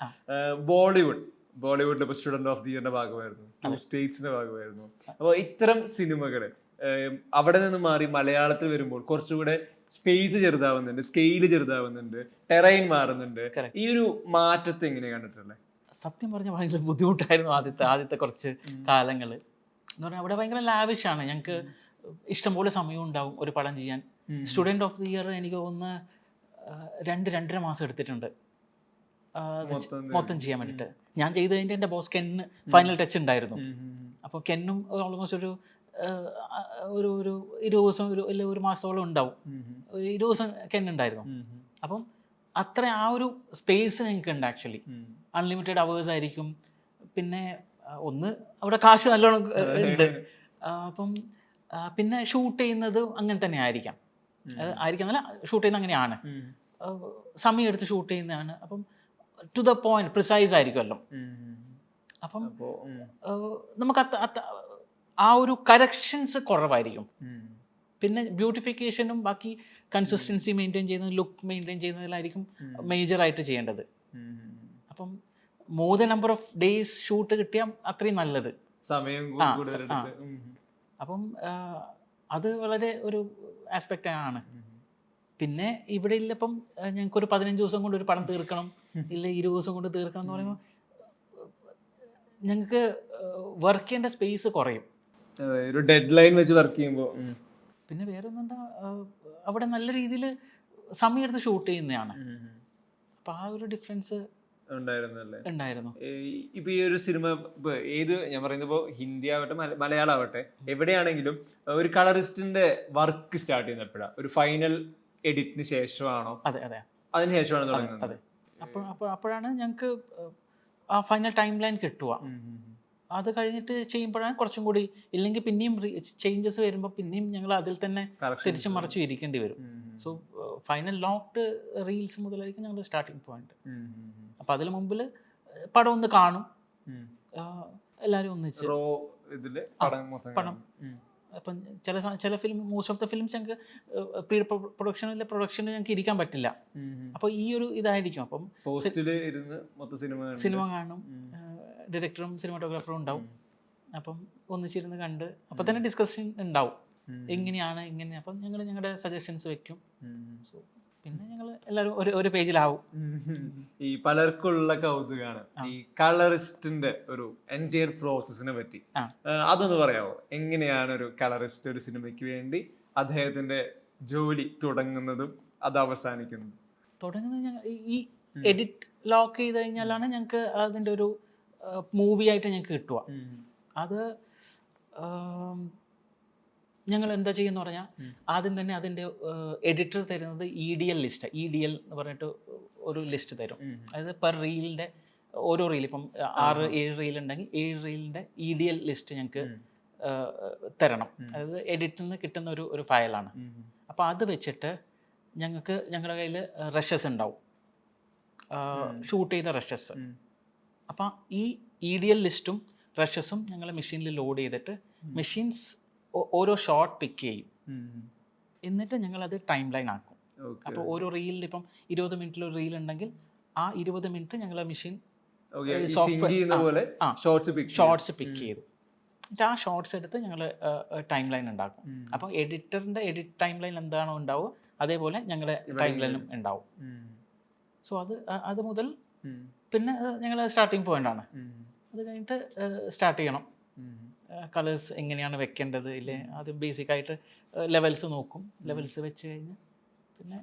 ബോളിവുഡിൽ ഇപ്പോൾ സ്റ്റുഡന്റ് ഓഫ് ദി ഇയറിന്റെ ഭാഗമായിരുന്നു, 2 സ്റ്റേറ്റ്സിന്റെ ഭാഗമായിരുന്നു. അപ്പോൾ ഇത്തരം സിനിമകൾ അവിടെ നിന്ന് മാറി മലയാളത്തിൽ വരുമ്പോൾ കുറച്ചുകൂടെ സ്പേസ് ചെറുതാവുന്നുണ്ട്, സ്കെയില് ചെറുതാവുന്നുണ്ട്, ടെറൈൻ മാറുന്നുണ്ട്. ഈ ഒരു മാറ്റത്തെ എങ്ങനെയാണ് കണ്ടിട്ടുള്ളത്? സത്യം പറഞ്ഞാൽ ഭയങ്കര ബുദ്ധിമുട്ടായിരുന്നു ആദ്യത്തെ കുറച്ച് കാലങ്ങൾ. എന്ന് പറഞ്ഞാൽ അവിടെ ഭയങ്കര ലാവിഷാണ്. ഞങ്ങൾക്ക് ഇഷ്ടംപോലെ സമയം ഉണ്ടാവും ഒരു പടം ചെയ്യാൻ. സ്റ്റുഡൻറ് ഓഫ് ദി ഇയർ എനിക്ക് ഒന്ന് 2-2.5 മാസം എടുത്തിട്ടുണ്ട് മൊത്തം ചെയ്യാൻ വേണ്ടിയിട്ട്. ഞാൻ ചെയ്തതിൻ്റെ എൻ്റെ ബോസ് കെന്ന് ഫൈനൽ ടച്ച് ഉണ്ടായിരുന്നു. അപ്പോൾ കെന്നും ഓൾമോസ്റ്റ് ഒരു 20 ദിവസം ഒരു മാസത്തോളം ഉണ്ടാവും. ഒരു 20 ദിവസം കെന്നുണ്ടായിരുന്നു. അപ്പം അത്ര ആ ഒരു സ്പേസ് ഞങ്ങൾക്ക് ഉണ്ട് ആക്ച്വലി. അൺലിമിറ്റഡ് അവേഴ്സ് ആയിരിക്കും. പിന്നെ ഒന്ന് അവിടെ കാശ് നല്ലോണം ഉണ്ട്. അപ്പം പിന്നെ ഷൂട്ട് ചെയ്യുന്നത് അങ്ങനെ തന്നെ ആയിരിക്കാം എന്നല്ല, ഷൂട്ട് ചെയ്യുന്നത് അങ്ങനെയാണ്, സമയം എടുത്ത് ഷൂട്ട് ചെയ്യുന്നതാണ്. അപ്പം ടു ദ പോയിന്റ് പ്രിസൈസ് ആയിരിക്കുമല്ലോ. അപ്പം നമുക്ക് ആ ഒരു കറക്ഷൻസ് കുറവായിരിക്കും. പിന്നെ ബ്യൂട്ടിഫിക്കേഷനും ബാക്കി കൺസിസ്റ്റൻസി മെയിൻറ്റെയിൻ ചെയ്യുന്നത്, ലുക്ക് മെയിൻറ്റെയിൻ ചെയ്യുന്നതിലായിരിക്കും മേജറായിട്ട് ചെയ്യേണ്ടത്. അപ്പം more the number of days shoot കിട്ടിയാൽ അത്രയും നല്ലത്. അപ്പം അത് വളരെ ഒരു ആസ്പെക്റ്റ് ആണ്. പിന്നെ ഇവിടെ ഇല്ലപ്പം ഞങ്ങൾക്കൊരു 15 ദിവസം കൊണ്ട് ഒരു പടം തീർക്കണം, ഇല്ല 20 ദിവസം കൊണ്ട് തീർക്കണം എന്ന് പറയുമ്പോൾ ഞങ്ങൾക്ക് വർക്ക് ചെയ്യേണ്ട സ്പേസ് കുറയും. ഒരു ഡെഡ് ലൈൻ വെച്ച് വർക്ക് ചെയ്യുമ്പോൾ. പിന്നെ വേറെ ഒന്നെന്താ, അവിടെ നല്ല രീതിയിൽ സമയം എടുത്ത് ഷൂട്ട് ചെയ്യുന്നതാണ്. അപ്പം ആ ഒരു ഡിഫറൻസ് ഉണ്ടായിരുന്നു. ഇപ്പൊ ഈ ഒരു സിനിമ ഏത് ഞാൻ പറയുന്നത്, ഇപ്പോൾ ഹിന്ദി ആവട്ടെ മലയാളം ആവട്ടെ എവിടെയാണെങ്കിലും ഒരു കളറിസ്റ്റിന്റെ വർക്ക് സ്റ്റാർട്ട് ചെയ്യുന്നത് എപ്പോഴാണ്? ഒരു ഫൈനൽ എഡിറ്റിന് ശേഷമാണോ? അതെ, അതിന് ശേഷമാണ് തുടങ്ങുന്നത്. അപ്പോഴാണ് ഞങ്ങൾക്ക് ആ ഫൈനൽ ടൈം ലൈൻ കിട്ടുക. അത് കഴിഞ്ഞിട്ട് ചെയ്യുമ്പോഴാണ് കുറച്ചും കൂടി, ഇല്ലെങ്കിൽ പിന്നെയും ചേഞ്ചസ് വരുമ്പോൾ പിന്നെയും ഞങ്ങൾ അതിൽ തന്നെ തിരിച്ചു മറിച്ചു ഇരിക്കേണ്ടി വരും. സോ ഫൈനൽ ലോക്ക്ഡ് റീൽസ് മുതലായിരിക്കും ഞങ്ങളുടെ സ്റ്റാർട്ടിങ് പോയിന്റ്. അപ്പം അതിന് മുമ്പിൽ പടം ഒന്ന് കാണും, എല്ലാവരും ഒന്നിച്ച് പടം. അപ്പം ചില film, most of the films ഞങ്ങൾക്ക് പ്രീ പ്രൊഡക്ഷനിൽ ഞങ്ങൾക്ക് ഇരിക്കാൻ പറ്റില്ല. അപ്പോൾ ഈ ഒരു ഇതായിരിക്കും. അപ്പം സിനിമ കാണും, ഡയറക്ടറും സിനിമാറ്റോഗ്രാഫറും ഉണ്ടാവും. അപ്പം ഒന്നിച്ചിരുന്ന് കണ്ട് അപ്പം തന്നെ ഡിസ്കഷൻ ഉണ്ടാവും, എങ്ങനെയാണ് ഇങ്ങനെ. അപ്പം ഞങ്ങൾ ഞങ്ങളുടെ സജഷൻസ് വെക്കും. സോ പിന്നെ ഞങ്ങൾ എല്ലാവരും ഒരു പേജിലാവും. ഈ പലർക്കുള്ള കൗതുകമാണ് ഈ കളറിസ്റ്റിന്റെ ഒരു എൻറ്റയർ പ്രോസസ്സിനെ പറ്റി. അതൊന്ന് പറയാമോ? എങ്ങനെയാണ് ഒരു കളറിസ്റ്റ് ഒരു സിനിമയ്ക്ക് വേണ്ടി അദ്ദേഹത്തിന്റെ ജോലി തുടങ്ങുന്നതും അത് അവസാനിക്കുന്നതും? തുടങ്ങുന്നത് ഞങ്ങൾ ഈ എഡിറ്റ് ലോക്ക് ചെയ്ത് കഴിഞ്ഞാലാണ് ഞങ്ങൾക്ക് അതിൻ്റെ ഒരു മൂവി ആയിട്ട് ഞങ്ങൾക്ക് കിട്ടുക. അത് ഞങ്ങൾ എന്താ ചെയ്യുന്ന പറഞ്ഞാൽ ആദ്യം തന്നെ അതിൻ്റെ എഡിറ്റർ തരുന്നത് EDL ലിസ്റ്റ്. EDL എന്ന് പറഞ്ഞിട്ട് ഒരു ലിസ്റ്റ് തരും. അതായത് പെർ റീലിൻ്റെ ഓരോ റീൽ ഇപ്പം 6-7 റീൽ ഉണ്ടെങ്കിൽ 7 റീലിൻ്റെ EDL ലിസ്റ്റ് ഞങ്ങൾക്ക് തരണം. അതായത് എഡിറ്റിൽ നിന്ന് കിട്ടുന്ന ഒരു ഫയലാണ്. അപ്പോൾ അത് വെച്ചിട്ട് ഞങ്ങളുടെ കയ്യിൽ റഷസ് ഉണ്ടാവും, ഷൂട്ട് ചെയ്ത റഷസ്. അപ്പം ഈ EDL ലിസ്റ്റും റഷസും ഞങ്ങൾ മെഷീനിൽ ലോഡ് ചെയ്തിട്ട് മെഷീൻസ് ഓരോ ഷോട്ട് പിക്ക് ചെയ്യും. എന്നിട്ട് ഞങ്ങളത് ടൈം ലൈൻ ആക്കും. അപ്പോൾ ഓരോ റീലിൽ ഇപ്പം 20 മിനിറ്റിൽ ഒരു റീൽ ഉണ്ടെങ്കിൽ ആ 20 മിനിറ്റ് ഞങ്ങൾ മെഷീൻ ഷോർട്സ് പിക്ക് ചെയ്തു. എന്നിട്ട് ആ ഷോർട്സ് എടുത്ത് ഞങ്ങൾ ടൈം ലൈൻ ഉണ്ടാക്കും. അപ്പോൾ എഡിറ്ററിൻ്റെ എഡിറ്റ് ടൈം ലൈൻ എന്താണോ ഉണ്ടാവുക അതേപോലെ ഞങ്ങളുടെ ടൈം ലൈനും ഉണ്ടാവും. സോ അത് മുതൽ പിന്നെ ഞങ്ങൾ സ്റ്റാർട്ടിങ് പോയിൻ്റാണ്. അത് കഴിഞ്ഞിട്ട് സ്റ്റാർട്ട് ചെയ്യണം. കളേഴ്സ് എങ്ങനെയാണ് വെക്കേണ്ടത് ഇല്ലേ, അത് ബേസിക്കായിട്ട് ലെവൽസ് നോക്കും. ലെവൽസ് വെച്ച് കഴിഞ്ഞ് പിന്നെ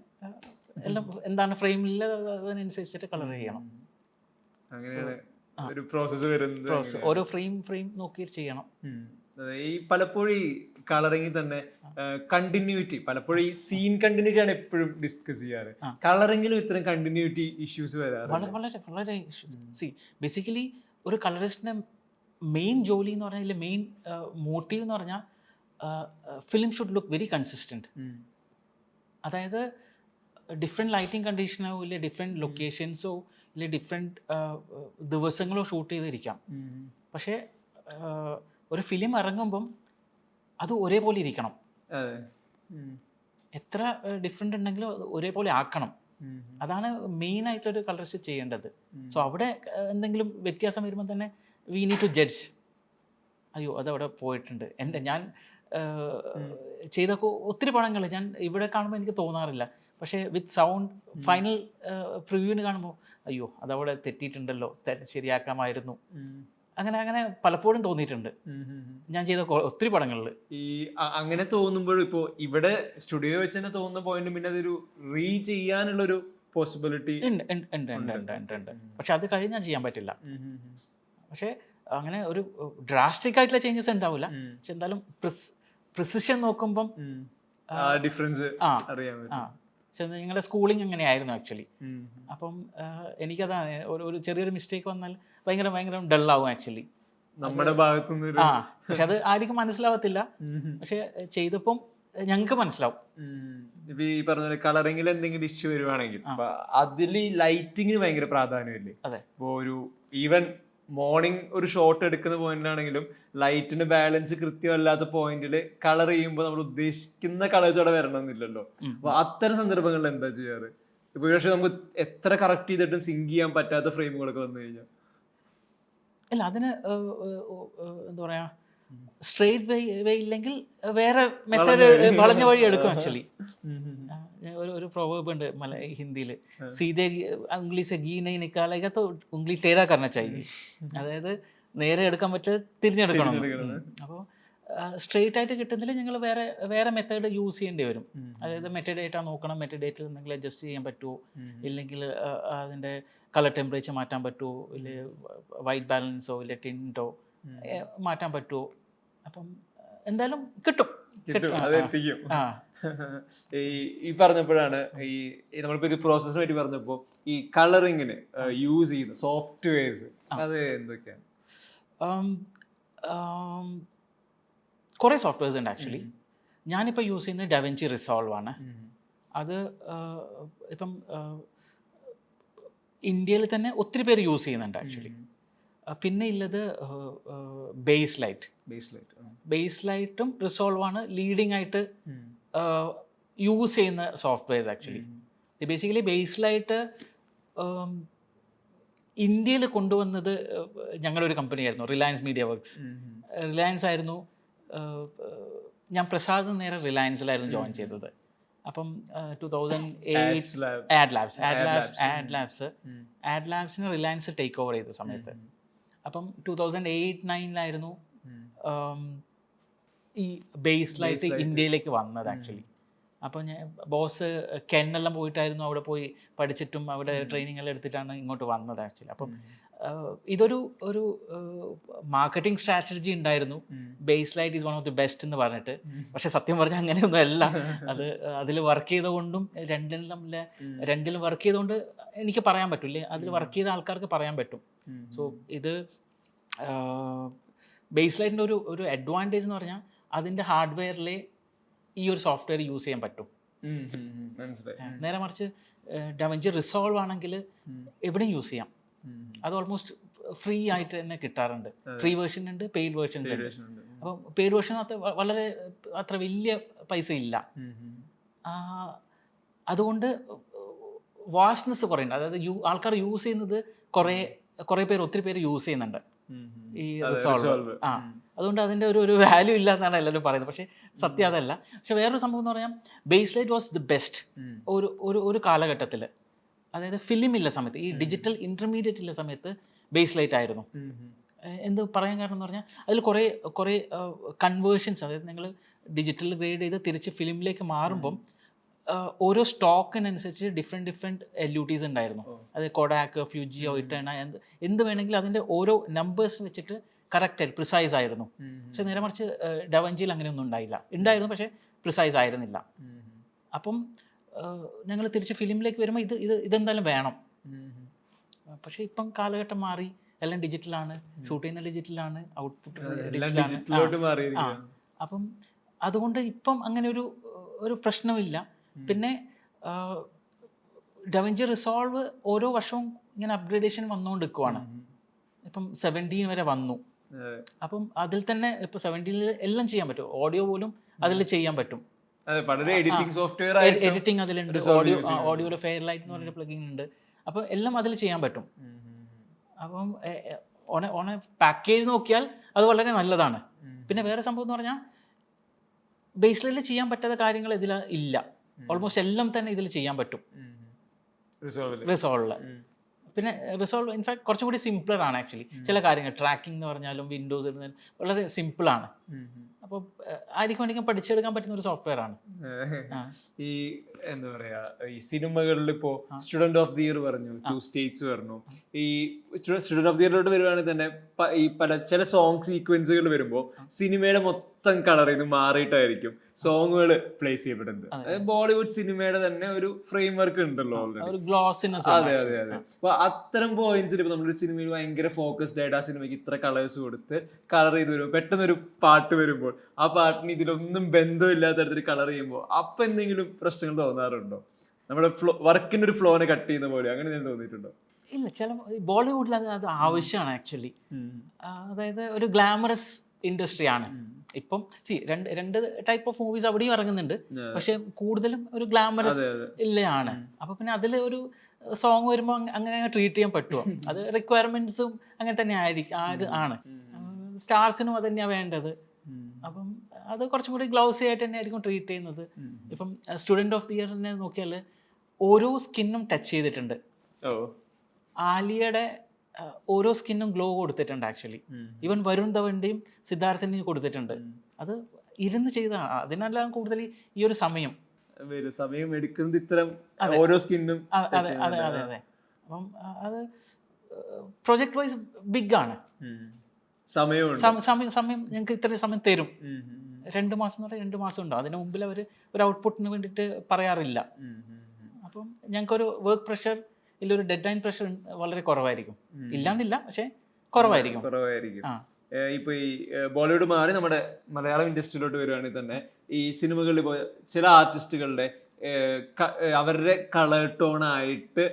എല്ലാം എന്താണ് ഫ്രെയിമിൽ അതിനനുസരിച്ചിട്ട് കളർ ചെയ്യണം. ഒരു പ്രോസസ്സ് വരുന്നത് ഓരോ ഫ്രെയിം നോക്കി ചെയ്യണം. ഈ പലപ്പോഴും ഈ കളറിംഗിൽ തന്നെ കണ്ടിന്യൂറ്റി, പലപ്പോഴും ഈ സീൻ കണ്ടിന്യൂറ്റി ആണ് എപ്പോഴും ഡിസ്കസ് ചെയ്യാറ്. കളറിംഗിലും ഇത്തരം കണ്ടിന്യൂറ്റി ഇഷ്യൂസ് വരാറ് വളരെ വളരെ ബേസിക്കലി ഒരു കളറിസ്റ്റിന്റെ മെയിൻ ജോലി എന്ന് പറഞ്ഞാൽ മെയിൻ മോട്ടീവ് എന്ന് പറഞ്ഞാൽ film should look very consistent. അതായത് ഡിഫറെൻറ്റ് ലൈറ്റിംഗ് കണ്ടീഷനോ ഇല്ല ഡിഫറെൻറ്റ് ലൊക്കേഷൻസോ ഇല്ല ഡിഫറെൻറ്റ് ദിവസങ്ങളോ ഷൂട്ട് ചെയ്തിരിക്കാം. പക്ഷേ ഒരു ഫിലിം ഇറങ്ങുമ്പം അത് ഒരേപോലെ ഇരിക്കണം. എത്ര ഡിഫറെൻ്റ് ഉണ്ടെങ്കിലും ഒരേപോലെ ആക്കണം. അതാണ് മെയിനായിട്ടൊരു കളറിസ്റ്റ് ചെയ്യേണ്ടത്. സോ അവിടെ എന്തെങ്കിലും വ്യത്യാസം വരുമ്പോൾ തന്നെ വി നീഡ് ടു ജഡ്ജ്. അയ്യോ അതവിടെ പോയിട്ടുണ്ട്. ഞാൻ ചെയ്ത ഒത്തിരി പടങ്ങൾ ഞാൻ ഇവിടെ കാണുമ്പോൾ എനിക്ക് തോന്നാറില്ല. പക്ഷേ വിത്ത് സൗണ്ട് ഫൈനൽ പ്രിവ്യൂവിന് കാണുമ്പോൾ അയ്യോ അതവിടെ തെറ്റിയിട്ടുണ്ടല്ലോ, ശരിയാക്കാമായിരുന്നു. അങ്ങനെ പലപ്പോഴും തോന്നിയിട്ടുണ്ട് ഞാൻ ചെയ്ത ഒത്തിരി പടങ്ങളിൽ. ഈ അങ്ങനെ തോന്നുമ്പോഴും ഇപ്പോൾ ഇവിടെ സ്റ്റുഡിയോ വെച്ച് തന്നെ തോന്നുന്ന പോയിന്റ് പിന്നെ അതൊരു റീ ചെയ്യാനുള്ളൊരു പോസിബിലിറ്റി ഉണ്ട്. പക്ഷെ അത് കഴിഞ്ഞാൽ ചെയ്യാൻ പറ്റില്ല. പക്ഷേ അങ്ങനെ ഒരു ഡ്രാസ്റ്റിക് ആയിട്ടുള്ള ചേഞ്ചസ് ഉണ്ടാവില്ല. പക്ഷെ എന്തായാലും പ്രിസിഷൻ നോക്കുമ്പം ഡിഫറൻസ് അറിയാൻ പറ്റും. പക്ഷെ നിങ്ങളുടെ സ്കൂളിംഗ് അങ്ങനെയായിരുന്നു ആക്ച്വലി. അപ്പം എനിക്കതാണ് ഒരു ചെറിയൊരു മിസ്റ്റേക്ക് വന്നാൽ ഭയങ്കര ഡള്ളാവും ആക്ച്വലി നമ്മുടെ ഭാഗത്തുനിന്ന്. പക്ഷെ അത് ആർക്കും മനസ്സിലാവത്തില്ല. പക്ഷെ ചെയ്തപ്പം ഞങ്ങൾക്ക് മനസ്സിലാവും. ഇപ്പൊ ഈ പറഞ്ഞ കളറിംഗിൽ എന്തെങ്കിലും ഇഷ്യൂ വരുവാണെങ്കിൽ അതിൽ ലൈറ്റിങ്ങിന് ഭയങ്കര പ്രാധാന്യമില്ലേ? അതെ. ഇപ്പൊ ഒരു ഈവൻ മോർണിംഗ് ഒരു ഷോട്ട് എടുക്കുന്ന പോയിന്റിലാണെങ്കിലും ലൈറ്റിന്റെ ബാലൻസ് കൃത്യമല്ലാത്ത പോയിന്റിൽ കളർ ചെയ്യുമ്പോൾ നമ്മൾ ഉദ്ദേശിക്കുന്ന കളേഴ്സ് അവിടെ വരണമെന്നില്ലല്ലോ. അപ്പൊ അത്തരം സന്ദർഭങ്ങളിൽ എന്താ ചെയ്യാറ്? ഇപ്പൊ പക്ഷെ നമുക്ക് എത്ര കറക്റ്റ് ചെയ്തിട്ടും സിങ്ക് ചെയ്യാൻ പറ്റാത്ത ഫ്രെയിമുകളൊക്കെ വന്നു കഴിഞ്ഞാൽ അല്ല അതിന് എന്താ പറയാ സ്ട്രെയിറ്റ് വേ ഇല്ലെങ്കിൽ വേറെ മെത്തേഡ് വളഞ്ഞ വഴി എടുക്കും ആക്ച്വലി. ഒരു പ്രോവർബ് ഉണ്ട് ഹിന്ദിയിൽ, സീതേ ഉംഗ്ലി സെ ഗീ നഹീ നിക്കാലേഗാ തോ ഉംഗ്ലി ടേടാ കർനാ ചാഹിയേ. അതായത് നേരെ എടുക്കാൻ പറ്റില്ല, തിരിഞ്ഞെടുക്കണം. അപ്പോൾ സ്ട്രെയിറ്റ് ആയിട്ട് കിട്ടുന്നില്ല ഞങ്ങൾ വേറെ മെത്തേഡ് യൂസ് ചെയ്യേണ്ടി വരും. അതായത് മെറ്റഡേറ്റ നോക്കണം, മെറ്റഡേറ്റിൽ എന്തെങ്കിലും അഡ്ജസ്റ്റ് ചെയ്യാൻ പറ്റുമോ, ഇല്ലെങ്കിൽ അതിൻ്റെ കളർ ടെമ്പറേച്ചർ മാറ്റാൻ പറ്റുമോ, ഇല്ലെ വൈറ്റ് ബാലൻസോ ഇല്ലെ ടിൻറ്റോ മാറ്റാൻ പറ്റുമോ. അപ്പം എന്തായാലും കിട്ടും. ഈ പറഞ്ഞപ്പോഴാണ് ഈ നമ്മളിപ്പോ ഇത് പ്രോസസ്സിന് വേണ്ടി പറഞ്ഞപ്പോ ഈ കളറിങ്ങിന് യൂസ് ചെയ്യുന്ന സോഫ്റ്റ്വെയർസ് അത് എന്തൊക്കെയാണ്? കുറേ സോഫ്റ്റ്വെയർസ് ഉണ്ട് ആക്ച്വലി. ഞാനിപ്പോൾ യൂസ് ചെയ്യുന്നത് ഡാവിഞ്ചി റിസോൾവ് ആണ്. അത് ഇപ്പം ഇന്ത്യയിൽ തന്നെ ഒത്തിരി പേര് യൂസ് ചെയ്യുന്നുണ്ട് ആക്ച്വലി. പിന്നെ ഉള്ളത് ബേസ് ലൈറ്റും റിസോൾവാണ് ലീഡിങ് ആയിട്ട് യൂസ് ചെയ്യുന്ന softwares actually. Basically base light ഇന്ത്യയിൽ കൊണ്ടുവന്നത് ഞങ്ങളൊരു കമ്പനിയായിരുന്നു, റിലയൻസ് മീഡിയ വർക്ക്സ്. റിലയൻസ് ആയിരുന്നു. ഞാൻ പ്രസാദ് നേരെ റിലയൻസിലായിരുന്നു ജോയിൻ ചെയ്തത്. അപ്പം 2008 Ads Lab. ആഡ് ലാബ്സിന് റിലയൻസ് ടേക്ക് ഓവർ ചെയ്ത സമയത്ത്. അപ്പം 2008-9 ഈ ബേസ്ലൈറ്റ് ഇന്ത്യയിലേക്ക് വന്നത് ആക്ച്വലി. അപ്പോൾ ഞാൻ ബോസ് കെന്നെല്ലാം പോയിട്ടായിരുന്നു അവിടെ പോയി പഠിച്ചിട്ടും അവിടെ ട്രെയിനിങ് എല്ലാം എടുത്തിട്ടാണ് ഇങ്ങോട്ട് വന്നത് ആക്ച്വലി. അപ്പം ഇതൊരു മാർക്കറ്റിംഗ് സ്ട്രാറ്റജി ഉണ്ടായിരുന്നു, Baselight is one of the best എന്ന് പറഞ്ഞിട്ട്. പക്ഷെ സത്യം പറഞ്ഞാൽ അങ്ങനെയൊന്നും അല്ല. അതിൽ വർക്ക് ചെയ്തുകൊണ്ടും രണ്ടിലും വർക്ക് ചെയ്തുകൊണ്ട് എനിക്ക് പറയാൻ പറ്റില്ലേ, അതിൽ വർക്ക് ചെയ്ത ആൾക്കാർക്ക് പറയാൻ പറ്റും. സോ ഇത് ബേസ്ലൈറ്റിൻ്റെ ഒരു അഡ്വാൻറ്റേജ് എന്ന് പറഞ്ഞാൽ അതിൻ്റെ ഹാർഡ്വെയറിലെ ഈ ഒരു സോഫ്റ്റ്വെയർ യൂസ് ചെയ്യാൻ പറ്റും. നേരെ മറിച്ച് ഡാവിഞ്ചി റിസോൾവ് ആണെങ്കിൽ എവിടെയും യൂസ് ചെയ്യാം. അത് ഓൾമോസ്റ്റ് ഫ്രീ ആയിട്ട് തന്നെ കിട്ടാറുണ്ട്. ഫ്രീ വേർഷൻ ഉണ്ട്, പെയ്ഡ് വേർഷൻസ് ഉണ്ട്. അപ്പം പെയ്ഡ് വേർഷൻ വളരെ അത്ര വലിയ പൈസ ഇല്ല. അതുകൊണ്ട് വാസ്റ്റ്നെസ് കുറേ ഉണ്ട്. അതായത് ആൾക്കാർ യൂസ് ചെയ്യുന്നത് കുറേ പേര്, ഒത്തിരി പേര് യൂസ് ചെയ്യുന്നുണ്ട് ഈ റിസോൾവ്. അതുകൊണ്ട് അതിൻ്റെ ഒരു വാല്യൂ ഇല്ല എന്നാണ് എല്ലാവരും പറയുന്നത്. പക്ഷേ സത്യം അതല്ല. പക്ഷെ വേറൊരു സംഭവം എന്ന് പറയാം, ബേസ്ലൈറ്റ് വാസ് ദി ബെസ്റ്റ് ഒരു കാലഘട്ടത്തിൽ. അതായത് ഫിലിം ഇല്ല സമയത്ത്, ഈ ഡിജിറ്റൽ ഇൻ്റർമീഡിയറ്റ് ഇല്ല സമയത്ത് ബേസ്ലൈറ്റ് ആയിരുന്നു. എന്ത് പറയാൻ കാരണം എന്ന് പറഞ്ഞാൽ അതിൽ കുറേ കൺവേർഷൻസ്, അതായത് നിങ്ങൾ ഡിജിറ്റൽ ഗ്രേഡ് ചെയ്ത് തിരിച്ച് ഫിലിമിലേക്ക് മാറുമ്പം ഓരോ സ്റ്റോക്കിനനുസരിച്ച് ഡിഫറെൻറ്റ് LUTs ഉണ്ടായിരുന്നു. അതായത് കൊഡാക്ക്, ഫ്യൂജിയോ, ഇട്ടേണ, എന്ത് വേണമെങ്കിലും അതിൻ്റെ ഓരോ നമ്പേഴ്സ് വെച്ചിട്ട് കറക്റ്റ് പ്രിസൈസ് ആയിരുന്നു. പക്ഷെ നേരെ മറിച്ച് ഡാവിഞ്ചിയിൽ അങ്ങനെയൊന്നും ഉണ്ടായിരുന്നു, പക്ഷേ പ്രിസൈസ് ആയിരുന്നില്ല. അപ്പം ഞങ്ങൾ തിരിച്ച് ഫിലിമിലേക്ക് വരുമ്പോൾ ഇതെന്തായാലും വേണം. പക്ഷേ ഇപ്പം കാലഘട്ടം മാറി, എല്ലാം ഡിജിറ്റലാണ്, ഷൂട്ട് ചെയ്യുന്ന ഡിജിറ്റലാണ്, ഔട്ട്പുട്ട് ഡിജിറ്റലാണ്. അപ്പം അതുകൊണ്ട് ഇപ്പം അങ്ങനെ ഒരു പ്രശ്നമില്ല. പിന്നെ ഡാവിഞ്ചി റിസോൾവ് ഓരോ വർഷവും ഇങ്ങനെ അപ്ഗ്രേഡേഷൻ വന്നുകൊണ്ടിരിക്കുവാണ്. ഇപ്പം 17 വരെ വന്നു. അപ്പം അതിൽ തന്നെ ഇപ്പം 17 എല്ലാം ചെയ്യാൻ പറ്റും. ഓഡിയോ പോലും അതിൽ ചെയ്യാൻ പറ്റും. എഡിറ്റിംഗ് അതിലുണ്ട്. ഓഡിയോയിൽ ഫെയർലൈറ്റ് എന്ന് പറഞ്ഞൊരു പ്ലഗിൻ ഉണ്ട്. അപ്പം എല്ലാം അതിൽ ചെയ്യാൻ പറ്റും. അപ്പം ഓൺ പാക്കേജ് നോക്കിയാൽ അത് വളരെ നല്ലതാണ്. പിന്നെ വേറെ സംഭവം എന്ന് പറഞ്ഞാൽ ബേസ്ലൈറ്റിൽ ചെയ്യാൻ പറ്റാത്ത കാര്യങ്ങൾ ഇതിൽ ഇല്ല. ഓൾമോസ്റ്റ് എല്ലാം തന്നെ ഇതിൽ ചെയ്യാൻ പറ്റും റിസോൾവിൽ. പിന്നെ റിസോൾവ് ഇൻഫാക്ട് കുറച്ചും കൂടി സിംപിളർ ആണ് ആക്ച്വലി. ചില കാര്യങ്ങൾ ട്രാക്കിംഗ് എന്ന് പറഞ്ഞാലും വിൻഡോസ് വളരെ സിമ്പിളാണ്. അപ്പോൾ ആർക്കും വേണമെങ്കിലും പഠിച്ചെടുക്കാൻ പറ്റുന്ന ഒരു സോഫ്റ്റ്വെയർ ആണ്. ഈ എന്താ പറയാ, ഈ സിനിമകളിൽ ഇപ്പോൾ സ്റ്റുഡന്റ് ഓഫ് ദി ഇയർ പറഞ്ഞു, 2 സ്റ്റേറ്റ്സ് പറഞ്ഞു. ഈ സ്റ്റുഡന്റ് ഓഫ് ദി ഇയറിലോട്ട് വരുവാണെങ്കിൽ തന്നെ ഈ ചില സോങ് സീക്വൻസുകൾ വരുമ്പോൾ സിനിമയുടെ മൊത്തം കളർ ഇത് മാറിയിട്ടായിരിക്കും സോങ്ങുകൾ പ്ലേസ് ചെയ്യപ്പെടുന്നത്. ബോളിവുഡ് സിനിമയുടെ തന്നെ ഒരു ഫ്രെയിം വർക്ക് ഉണ്ടല്ലോ ഓൾറെഡി. അതെ. അപ്പൊ അത്തരം പോയിന്റ്സിൽ ഇപ്പൊ നമ്മളൊരു സിനിമയിൽ ഭയങ്കര ഫോക്കസ്ഡ് ആയിട്ട് ആ സിനിമയ്ക്ക് ഇത്ര കളേഴ്സ് കൊടുത്ത് കളർ ചെയ്ത് വരുമ്പോൾ പെട്ടെന്നൊരു പാട്ട് വരുമ്പോൾ ആ പാട്ടിന് ഇതിലൊന്നും ബന്ധമില്ലാത്ത തരത്തിൽ കളർ ചെയ്യുമ്പോൾ അപ്പൊ എന്തെങ്കിലും പ്രശ്നങ്ങൾ തോന്നാറുണ്ടോ? നമ്മുടെ വർക്കിന്റെ ഒരു ഫ്ലോനെ കട്ട് ചെയ്യുന്ന പോലെ അങ്ങനെ എന്തെങ്കിലും തോന്നിയിട്ടുണ്ടോ? ഇല്ല, ചില ബോളിവുഡിൽ അത് ആവശ്യമാണ് ആക്ച്വലി. അതായത് ഒരു ഗ്ലാമറസ് ഇൻഡസ്ട്രിയാണ് ഇപ്പം. രണ്ട് ടൈപ്പ് ഓഫ് മൂവീസ് അവിടെയും ഇറങ്ങുന്നുണ്ട്, പക്ഷെ കൂടുതലും ഒരു ഗ്ലാമറസ് ഇല്ലയാണ്. അപ്പൊ പിന്നെ അതിൽ ഒരു സോങ് വരുമ്പോൾ അങ്ങനെ ട്രീറ്റ് ചെയ്യാൻ പറ്റുമോ? അത് റിക്വയർമെന്റ്സും അങ്ങനെ തന്നെ ആണ്. സ്റ്റാർസിനും അത് തന്നെയാണ് വേണ്ടത്. അപ്പം അത് കുറച്ചും കൂടി ഗ്ലൗസി ആയിട്ട് തന്നെ ആയിരിക്കും ട്രീറ്റ് ചെയ്യുന്നത്. ഇപ്പം സ്റ്റുഡന്റ് ഓഫ് ദി ഇയറിനെ നോക്കിയാൽ ഓരോ സ്കിന്നും ടച്ച് ചെയ്തിട്ടുണ്ട്. ആലിയയുടെ ഓരോ സ്കിന്നും ഗ്ലോ കൊടുത്തിട്ടുണ്ട് ആക്ച്വലി. ഈവൻ വരുൺ ധവന്റെയും സിദ്ധാർത്ഥിനെയും കൊടുത്തിട്ടുണ്ട്. അത് ഇരുന്ന് ചെയ്തതാണ്. അതിനെല്ലാം കൂടുതൽ ഈ ഒരു സമയം എടുക്കുന്നത് ഇത്തരം ഓരോ സ്കിന്നും. അതെ. അപ്പം അത് പ്രൊജക്ട് വൈസ് ബിഗ് ആണ്. സമയം ഞങ്ങൾക്ക് ഇത്രയും സമയം തരും. 2 മാസം എന്ന് പറഞ്ഞാൽ 2 മാസം ഉണ്ടോ, അതിന് മുമ്പിൽ അവർ ഒരു ഔട്ട്പുട്ടിന് വേണ്ടിയിട്ട് പറയാറില്ല. അപ്പം ഞങ്ങൾക്കൊരു വർക്ക് പ്രഷർ ഇല്ല, ഒരു ഡെഡ് ലൈൻ പ്രഷർ വളരെ കുറവായിരിക്കും. ഇല്ലാന്നില്ല, പക്ഷെ കുറവായിരിക്കും. ഇപ്പൊ ഈ ബോളിവുഡ് മാറി നമ്മുടെ മലയാളം ഇൻഡസ്ട്രിയിലോട്ട് വരുവാണെങ്കിൽ തന്നെ ഈ സിനിമകളിൽ ഇപ്പോൾ ചില ആർട്ടിസ്റ്റുകളുടെ അവരുടെ കളർ ടോൺ ആയിട്ട്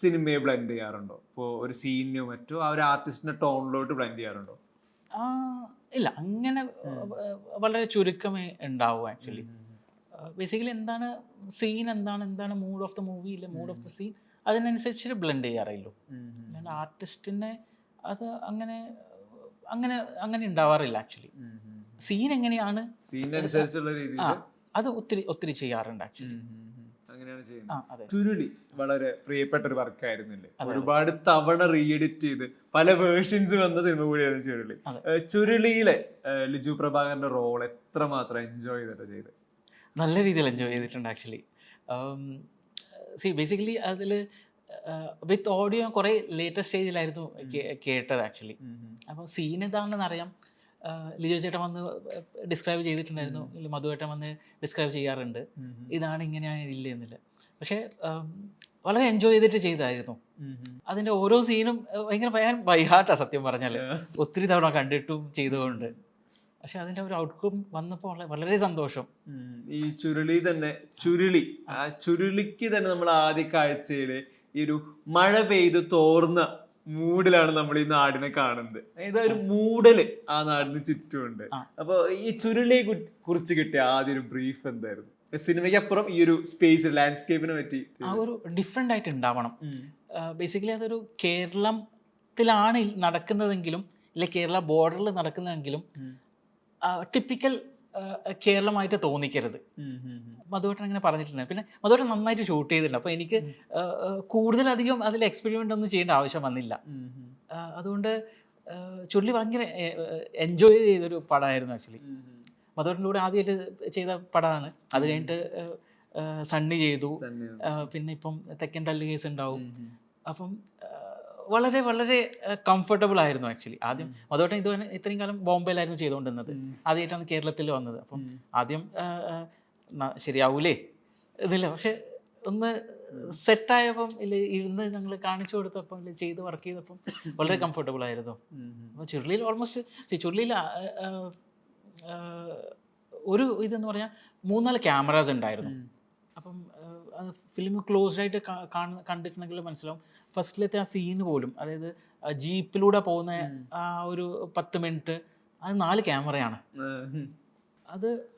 സിനിമയെ ബ്ലെൻഡ് ചെയ്യാറുണ്ടോ? ഇപ്പോൾ ഒരു സീനിനോ മറ്റോ ആ ഒരു ആർട്ടിസ്റ്റിന്റെ ടോണിലോട്ട് ബ്ലെൻഡ് ചെയ്യാറുണ്ടോ? ഇല്ല, അങ്ങനെ വളരെ ചുരുക്കമേ ഉണ്ടാവും ആക്ച്വലി. ബേസിക്കലി എന്താണ് സീൻ, എന്താണ് മൂഡ് ഓഫ് ദ മൂവി, ഇല്ല മൂഡ് ഓഫ് ദ സീൻ, അതിനനുസരിച്ച് ബ്ലെൻഡ് ചെയ്യാറില്ലോ. അല്ലാണ്ട് ആർട്ടിസ്റ്റിനെ അത് അങ്ങനെ ഉണ്ടാവാറില്ല ആക്ച്വലി. സീൻ എങ്ങനെയാണ്, അത് ഒത്തിരി ഒത്തിരി ചെയ്യാറുണ്ട് ആക്ച്വലി. അങ്ങനെയാണ് ചെയ്യുന്നത്. അതെ. ചുരുളി വളരെ പ്രിയപ്പെട്ട ഒരു വർക്കായിരുന്നില്ലേ? ഒരുപാട് തവണ റീഎഡിറ്റ് ചെയ്ത് പല വേർഷൻസ് വന്ന സിനിമ കൂടിയാണ് ചുരുളി. ചുരുളിയിലെ ലിജു പ്രഭാകരന്റെ റോൾ എത്രമാത്രം എൻജോയ് ചെയ്തിട്ട് ചെയ്ത്? നല്ല രീതിയിൽ എൻജോയ് ചെയ്തിട്ടുണ്ട് ആക്ച്വലി. ബേസിക്കലി അതിൽ വിത്ത് ഓഡിയോ കുറേ ലേറ്റസ്റ്റ് സ്റ്റേജിലായിരുന്നു കേട്ടത് ആക്ച്വലി. അപ്പോൾ സീൻ എന്താണെന്ന് അറിയാം. ലിജോ ചേട്ടൻ വന്ന് ഡിസ്ക്രൈബ് ചെയ്തിട്ടുണ്ടായിരുന്നു, മധുവേട്ടൻ വന്ന് ഡിസ്ക്രൈബ് ചെയ്യാറുണ്ട്, ഇതാണ് ഇങ്ങനെയാണ് ഇല്ല എന്നില്ല. പക്ഷേ വളരെ എൻജോയ് ചെയ്തിട്ട് ചെയ്തായിരുന്നു. അതിൻ്റെ ഓരോ സീനും ഭയങ്കര ബൈഹാർട്ടാണ് സത്യം പറഞ്ഞാൽ, ഒത്തിരി തവണ കണ്ടിട്ടും ചെയ്തുകൊണ്ട്. പക്ഷെ അതിൻ്റെ ഒരു ഔട്ട്കം വന്നപ്പോൾ വളരെ സന്തോഷം. ഈ ചുരുളി തന്നെ ആ ചുരുളിക്ക് തന്നെ നമ്മൾ ആദ്യ കാഴ്ചയിൽ ഈ ഒരു മഴ പെയ്ത് തോർന്ന മൂഡിലാണ് നമ്മൾ ഈ നാടിനെ കാണുന്നത്. അതായത് ഒരു മൂടല് ആ നാടിന് ചുറ്റുമുണ്ട്. അപ്പൊ ഈ ചുരുളിയെ കുറിച്ച് കിട്ടിയ ആദ്യ ഒരു ബ്രീഫ് എന്തായിരുന്നു? സിനിമയ്ക്ക് അപ്പുറം ഈ ഒരു സ്പേസ് ലാൻഡ്സ്കേപ്പിനെ പറ്റി ആ ഒരു ഡിഫറെൻ്റ് ആയിട്ട് ഉണ്ടാവണം. ബേസിക്കലി അതൊരു കേരളത്തിലാണ് നടക്കുന്നതെങ്കിലും ഇല്ല കേരള ബോർഡറിൽ നടക്കുന്നതെങ്കിലും ടിപ്പിക്കൽ കേരളമായിട്ട് തോന്നിക്കരുത്. മധുവേട്ടൻ അങ്ങനെ പറഞ്ഞിട്ടുണ്ട്. പിന്നെ മധുവേട്ടൻ നന്നായിട്ട് ഷൂട്ട് ചെയ്തിട്ടുണ്ട്. അപ്പോൾ എനിക്ക് കൂടുതലധികം അതിൽ എക്സ്പെരിമെൻ്റ് ഒന്നും ചെയ്യേണ്ട ആവശ്യം വന്നില്ല. അതുകൊണ്ട് ചുരുളി ഭയങ്കര എൻജോയ് ചെയ്തൊരു പടമായിരുന്നു ആക്ച്വലി. മധുവേട്ടൻ്റെ കൂടെ ആദ്യമായിട്ട് ചെയ്ത പടമാണ്. അത് കഴിഞ്ഞിട്ട് സണ്ണി ചെയ്തു, പിന്നെ ഇപ്പം തെക്കൻ തല്ല് കേസ് ഉണ്ടാവും. അപ്പം വളരെ വളരെ കംഫർട്ടബിൾ ആയിരുന്നു ആക്ച്വലി. ആദ്യം മധുവേട്ടൻ ഇതുവരെ ഇത്രയും കാലം ബോംബെയിലായിരുന്നു ചെയ്തുകൊണ്ടിരുന്നത്, ആദ്യമായിട്ടാണ് കേരളത്തിൽ വന്നത്. അപ്പം ആദ്യം ശരിയാവൂലേ ഇതില്ല, പക്ഷെ ഒന്ന് സെറ്റായപ്പം ഇല്ല ഇരുന്ന് ഞങ്ങൾ കാണിച്ചു കൊടുത്തപ്പം ഇല്ല ചെയ്ത് വർക്ക് ചെയ്തപ്പം വളരെ കംഫർട്ടബിൾ ആയിരുന്നു. അപ്പോൾ ചുരുളിയിൽ ഓൾമോസ്റ്റ് ചുരുളിയിൽ ഒരു ഇതെന്ന് പറഞ്ഞാൽ 3-4 ക്യാമറാസ് ഉണ്ടായിരുന്നു. അപ്പം ഫിലിം ക്ലോസ്ഡ് ആയിട്ട് കണ്ടിട്ടുണ്ടെങ്കിൽ മനസ്സിലാവും. ഫസ്റ്റിലത്തെ ആ സീന് പോലും, അതായത് ജീപ്പിലൂടെ പോകുന്ന ആ ഒരു 10 മിനിറ്റ് അത് 4 ക്യാമറയാണ്.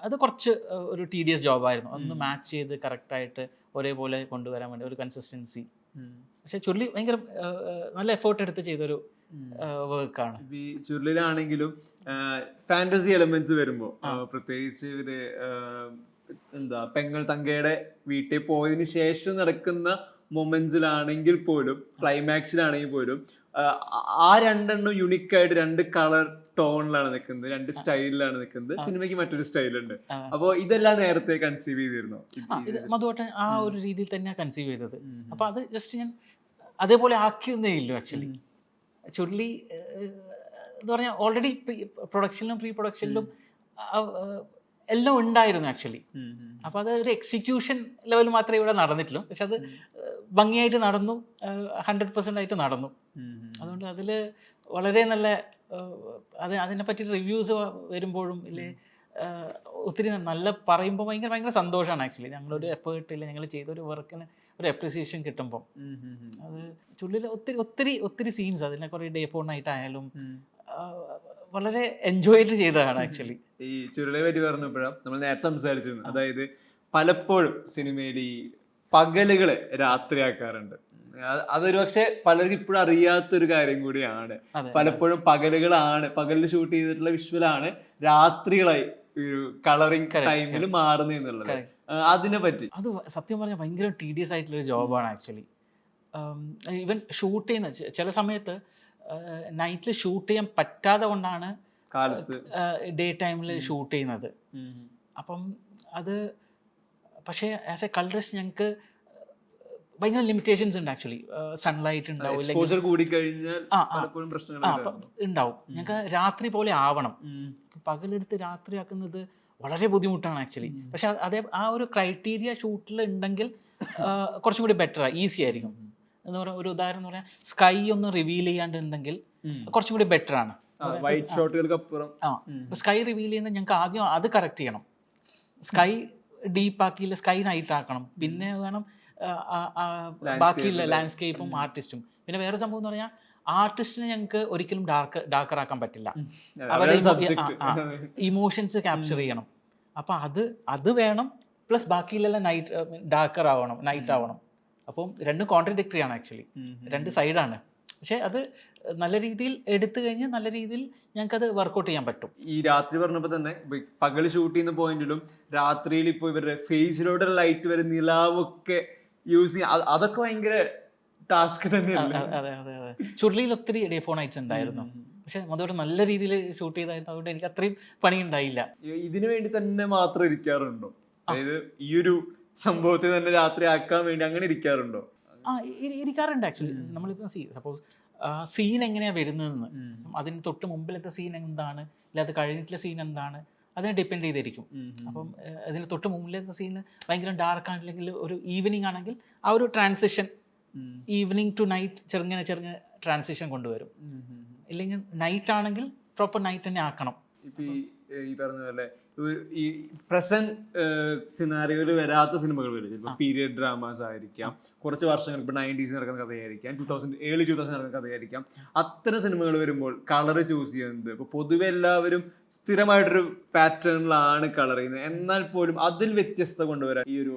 അത് കുറച്ച് ഒരു ടീഡിയസ് ജോബായിരുന്നു. ഒന്ന് മാച്ച് ചെയ്ത് കറക്റ്റായിട്ട് ഒരേപോലെ കൊണ്ടുവരാൻ വേണ്ടി ഒരു കൺസിസ്റ്റൻസി. പക്ഷെ ചുരുളി ഭയങ്കര നല്ല എഫേർട്ട് എടുത്ത് ചെയ്തൊരു വർക്കാണ്. ഈ ചുരുളിലാണെങ്കിലും ഫാന്റസി എലമെന്റ്സ് വരുമ്പോൾ പ്രത്യേകിച്ച് ഇവര് പെങ്ങൾ തങ്കയുടെ വീട്ടിൽ പോയതിന് ശേഷം നടക്കുന്ന മൊമെന്റ്സിലാണെങ്കിൽ പോലും, ക്ലൈമാക്സിലാണെങ്കിൽ പോലും ആ രണ്ടെണ്ണം യുണീക്കായിട്ട് 2 കളർ ടോണിലാണ് നിൽക്കുന്നത്, 2 സ്റ്റൈലിലാണ് നിൽക്കുന്നത്. സിനിമയ്ക്ക് മറ്റൊരു സ്റ്റൈലുണ്ട്. അപ്പോൾ ഇതെല്ലാം നേരത്തെ കൺസീവ് ചെയ്തിരുന്നോ? മധുവേട്ടൻ ആ ഒരു രീതിയിൽ തന്നെയാണ് കൺസീവ് ചെയ്തത്. അപ്പൊ അത് ജസ്റ്റ് ഞാൻ അതേപോലെ ആക്കിയതേ ഇല്ലു ആക്ച്വലി. ചുരുളി എന്ന് പറഞ്ഞാൽ ഓൾറെഡി പ്രൊഡക്ഷനിലും പ്രീ പ്രൊഡക്ഷനിലും എല്ലാം ഉണ്ടായിരുന്നു ആക്ച്വലി. അപ്പോൾ അത് ഒരു എക്സിക്യൂഷൻ ലെവൽ മാത്രമേ ഇവിടെ നടന്നിട്ടുള്ളൂ. പക്ഷെ അത് ഭംഗിയായിട്ട് നടന്നു, 100% ആയിട്ട് നടന്നു. അതുകൊണ്ട് അതിൽ വളരെ നല്ല അതിനെ പറ്റി റിവ്യൂസ് വരുമ്പോഴും ഇല്ലേ ഒത്തിരി നല്ല പറയുമ്പോൾ ഭയങ്കര സന്തോഷമാണ് ആക്ച്വലി. ഞങ്ങളൊരു എഫേർട്ടില്ല, ഞങ്ങൾ ചെയ്തൊരു വർക്കിന് ഒരു അപ്രിസിയേഷൻ കിട്ടുമ്പോൾ. അത് ചുള്ളിൽ ഒത്തിരി സീൻസ്, അതിനെ കുറേ ഡേ ഫോർ നൈറ്റ് ആയാലും വളരെ എൻജോയ് ചെയ്തതാണ് ആക്ച്വലി. ഈ ചുരുളെ പറ്റി പറഞ്ഞപ്പോഴാണ് നമ്മൾ നേരത്തെ സംസാരിച്ചിരുന്നു. അതായത് പലപ്പോഴും സിനിമയിൽ ഈ പകലുകളെ രാത്രിയാക്കാറുണ്ട്. അതൊരു പക്ഷെ പലർക്കും ഇപ്പോഴും അറിയാത്തൊരു കാര്യം കൂടിയാണ്. പലപ്പോഴും പകലിൽ ഷൂട്ട് ചെയ്തിട്ടുള്ള വിഷ്വലാണ് രാത്രികളായി ഒരു കളറിങ് ടൈമിൽ മാറുന്നത്. അതിനെ പറ്റി അത് സത്യം പറഞ്ഞാൽ ഭയങ്കര ടീഡിയസ് ആയിട്ടുള്ളൊരു ജോബാണ് ആക്ച്വലി. ഈവൻ ഷൂട്ട് ചെയ്യുന്ന ചില സമയത്ത് നൈറ്റിൽ ഷൂട്ട് ചെയ്യാൻ പറ്റാതെ കൊണ്ടാണ് ഡേ ടൈമിൽ ഷൂട്ട് ചെയ്യുന്നത്. അപ്പം അത് പക്ഷേ ആസ് എ കളറിസ്റ്റ് ഞങ്ങൾക്ക് ഭയങ്കര ലിമിറ്റേഷൻസ് ഉണ്ട് ആക്ച്വലി. സൺലൈറ്റ് ഉണ്ടാവും, ഉണ്ടാവും. ഞങ്ങൾക്ക് രാത്രി പോലെ ആവണം. പകലെടുത്ത് രാത്രിയാക്കുന്നത് വളരെ ബുദ്ധിമുട്ടാണ് ആക്ച്വലി. പക്ഷെ ആ ഒരു ക്രൈറ്റീരിയ ഷൂട്ടിൽ ഉണ്ടെങ്കിൽ കുറച്ചും കൂടി ബെറ്ററാണ്, ഈസി ആയിരിക്കും. എന്ന് പറയാം, ഒരു ഉദാഹരണം എന്ന് പറയാം, സ്കൈ ഒന്ന് റിവീൽ ചെയ്യാണ്ടുണ്ടെങ്കിൽ കുറച്ചും കൂടി ബെറ്റർ ആണ്. സ്കൈ റിവീൽ ചെയ്യുന്നത് ഞങ്ങൾക്ക് ആദ്യം അത് കറക്റ്റ് ചെയ്യണം. സ്കൈ ഡീപ്പ് ആക്കിയില്ല, സ്കൈ നൈറ്റ് ആക്കണം. പിന്നെ വേണം ബാക്കിയുള്ള ലാൻഡ്സ്കേപ്പും ആർട്ടിസ്റ്റും. പിന്നെ വേറെ സംഭവം എന്ന് പറഞ്ഞാൽ ആർട്ടിസ്റ്റിനെ ഞങ്ങൾക്ക് ഒരിക്കലും ഡാർക്കർ ആക്കാൻ പറ്റില്ല. അവരുടെ ഇമോഷൻസ് ക്യാപ്ചർ ചെയ്യണം. അപ്പം അത് വേണം. പ്ലസ് ബാക്കിയിലെല്ലാം നൈറ്റ് ആവണം. അപ്പം രണ്ടും കോൺട്രഡിക്ടറി ആണ് ആക്ച്വലി, 2 സൈഡാണ്. പക്ഷേ അത് നല്ല രീതിയിൽ എടുത്തു കഴിഞ്ഞ് നല്ല രീതിയിൽ ഞങ്ങൾക്കത് വർക്കൗട്ട് ചെയ്യാൻ പറ്റും. ഈ രാത്രി പറഞ്ഞപ്പോൾ തന്നെ പകല് ഷൂട്ട് ചെയ്യുന്ന പോയിന്റിലും രാത്രിയിൽ ഇപ്പോൾ ഇവരുടെ ഫേസിലോട്ട് ലൈറ്റ് വരെ നിലാവൊക്കെ യൂസ് ചെയ്യാൻ അതൊക്കെ ഭയങ്കര ടാസ്ക് തന്നെയല്ലേ? അതെ അതെ അതെ. ചുരുളിയിൽ ഒത്തിരി ഡേ ഫോർ നൈറ്റ്സ് ഉണ്ടായിരുന്നു, പക്ഷെ അതോടെ നല്ല രീതിയിൽ ഷൂട്ട് ചെയ്തായിരുന്നു. അതുകൊണ്ട് എനിക്ക് അത്രയും പണി ഉണ്ടായില്ല. ഇതിനു വേണ്ടി തന്നെ മാത്രം ഇരിക്കാറുണ്ടോ? അതായത് ഈ ഒരു സംഭവത്തെ തന്നെ രാത്രി ആക്കാൻ വേണ്ടി അങ്ങനെ ഇരിക്കാറുണ്ടോ? ഇരിക്കാറുണ്ട് ആക്ച്വലി. നമ്മളിപ്പോൾ സപ്പോസ് സീൻ എങ്ങനെയാണ് വരുന്നതെന്ന്, അതിന് തൊട്ട് മുമ്പിലത്തെ സീൻ എന്താണ്, ഇല്ല അത് കഴിഞ്ഞിട്ടുള്ള സീൻ എന്താണ്, അതിനെ ഡിപ്പെൻഡ് ചെയ്തിരിക്കും. അപ്പം അതിന് തൊട്ട് മുമ്പിലത്തെ സീൻ ഭയങ്കര ഡാർക്ക് ആണെങ്കിൽ, ഒരു ഈവനിങ് ആണെങ്കിൽ ആ ഒരു ട്രാൻസിഷൻ ഈവനിങ് ടു നൈറ്റ് ചെറുങ്ങനെ ട്രാൻസിഷൻ കൊണ്ടുവരും. ഇല്ലെങ്കിൽ നൈറ്റ് ആണെങ്കിൽ പ്രോപ്പർ നൈറ്റ് തന്നെ ആക്കണം. ഇപ്പൊ ഈ പറഞ്ഞ പോലെ ഈ പ്രസന്റ് സിനാരിയോയിൽ വരാത്ത സിനിമകൾ വരും. ചിലപ്പോൾ പീരിയഡ് ഡ്രാമാസ് ആയിരിക്കാം, കുറച്ച് വർഷങ്ങൾ ഇപ്പോൾ 90s നടക്കുന്ന കഥയായിരിക്കാം, 2000 നടക്കുന്ന കഥയായിരിക്കാം. അത്തരം സിനിമകൾ വരുമ്പോൾ കളർ ചൂസ് ചെയ്യുന്നത് ഇപ്പോൾ പൊതുവെ എല്ലാവരും സ്ഥിരമായിട്ടൊരു പാറ്റേണിലാണ് കളർ ചെയ്യുന്നത്. എന്നാൽ പോലും അതിൽ വ്യത്യസ്തത കൊണ്ടുവരാൻ ഈ ഒരു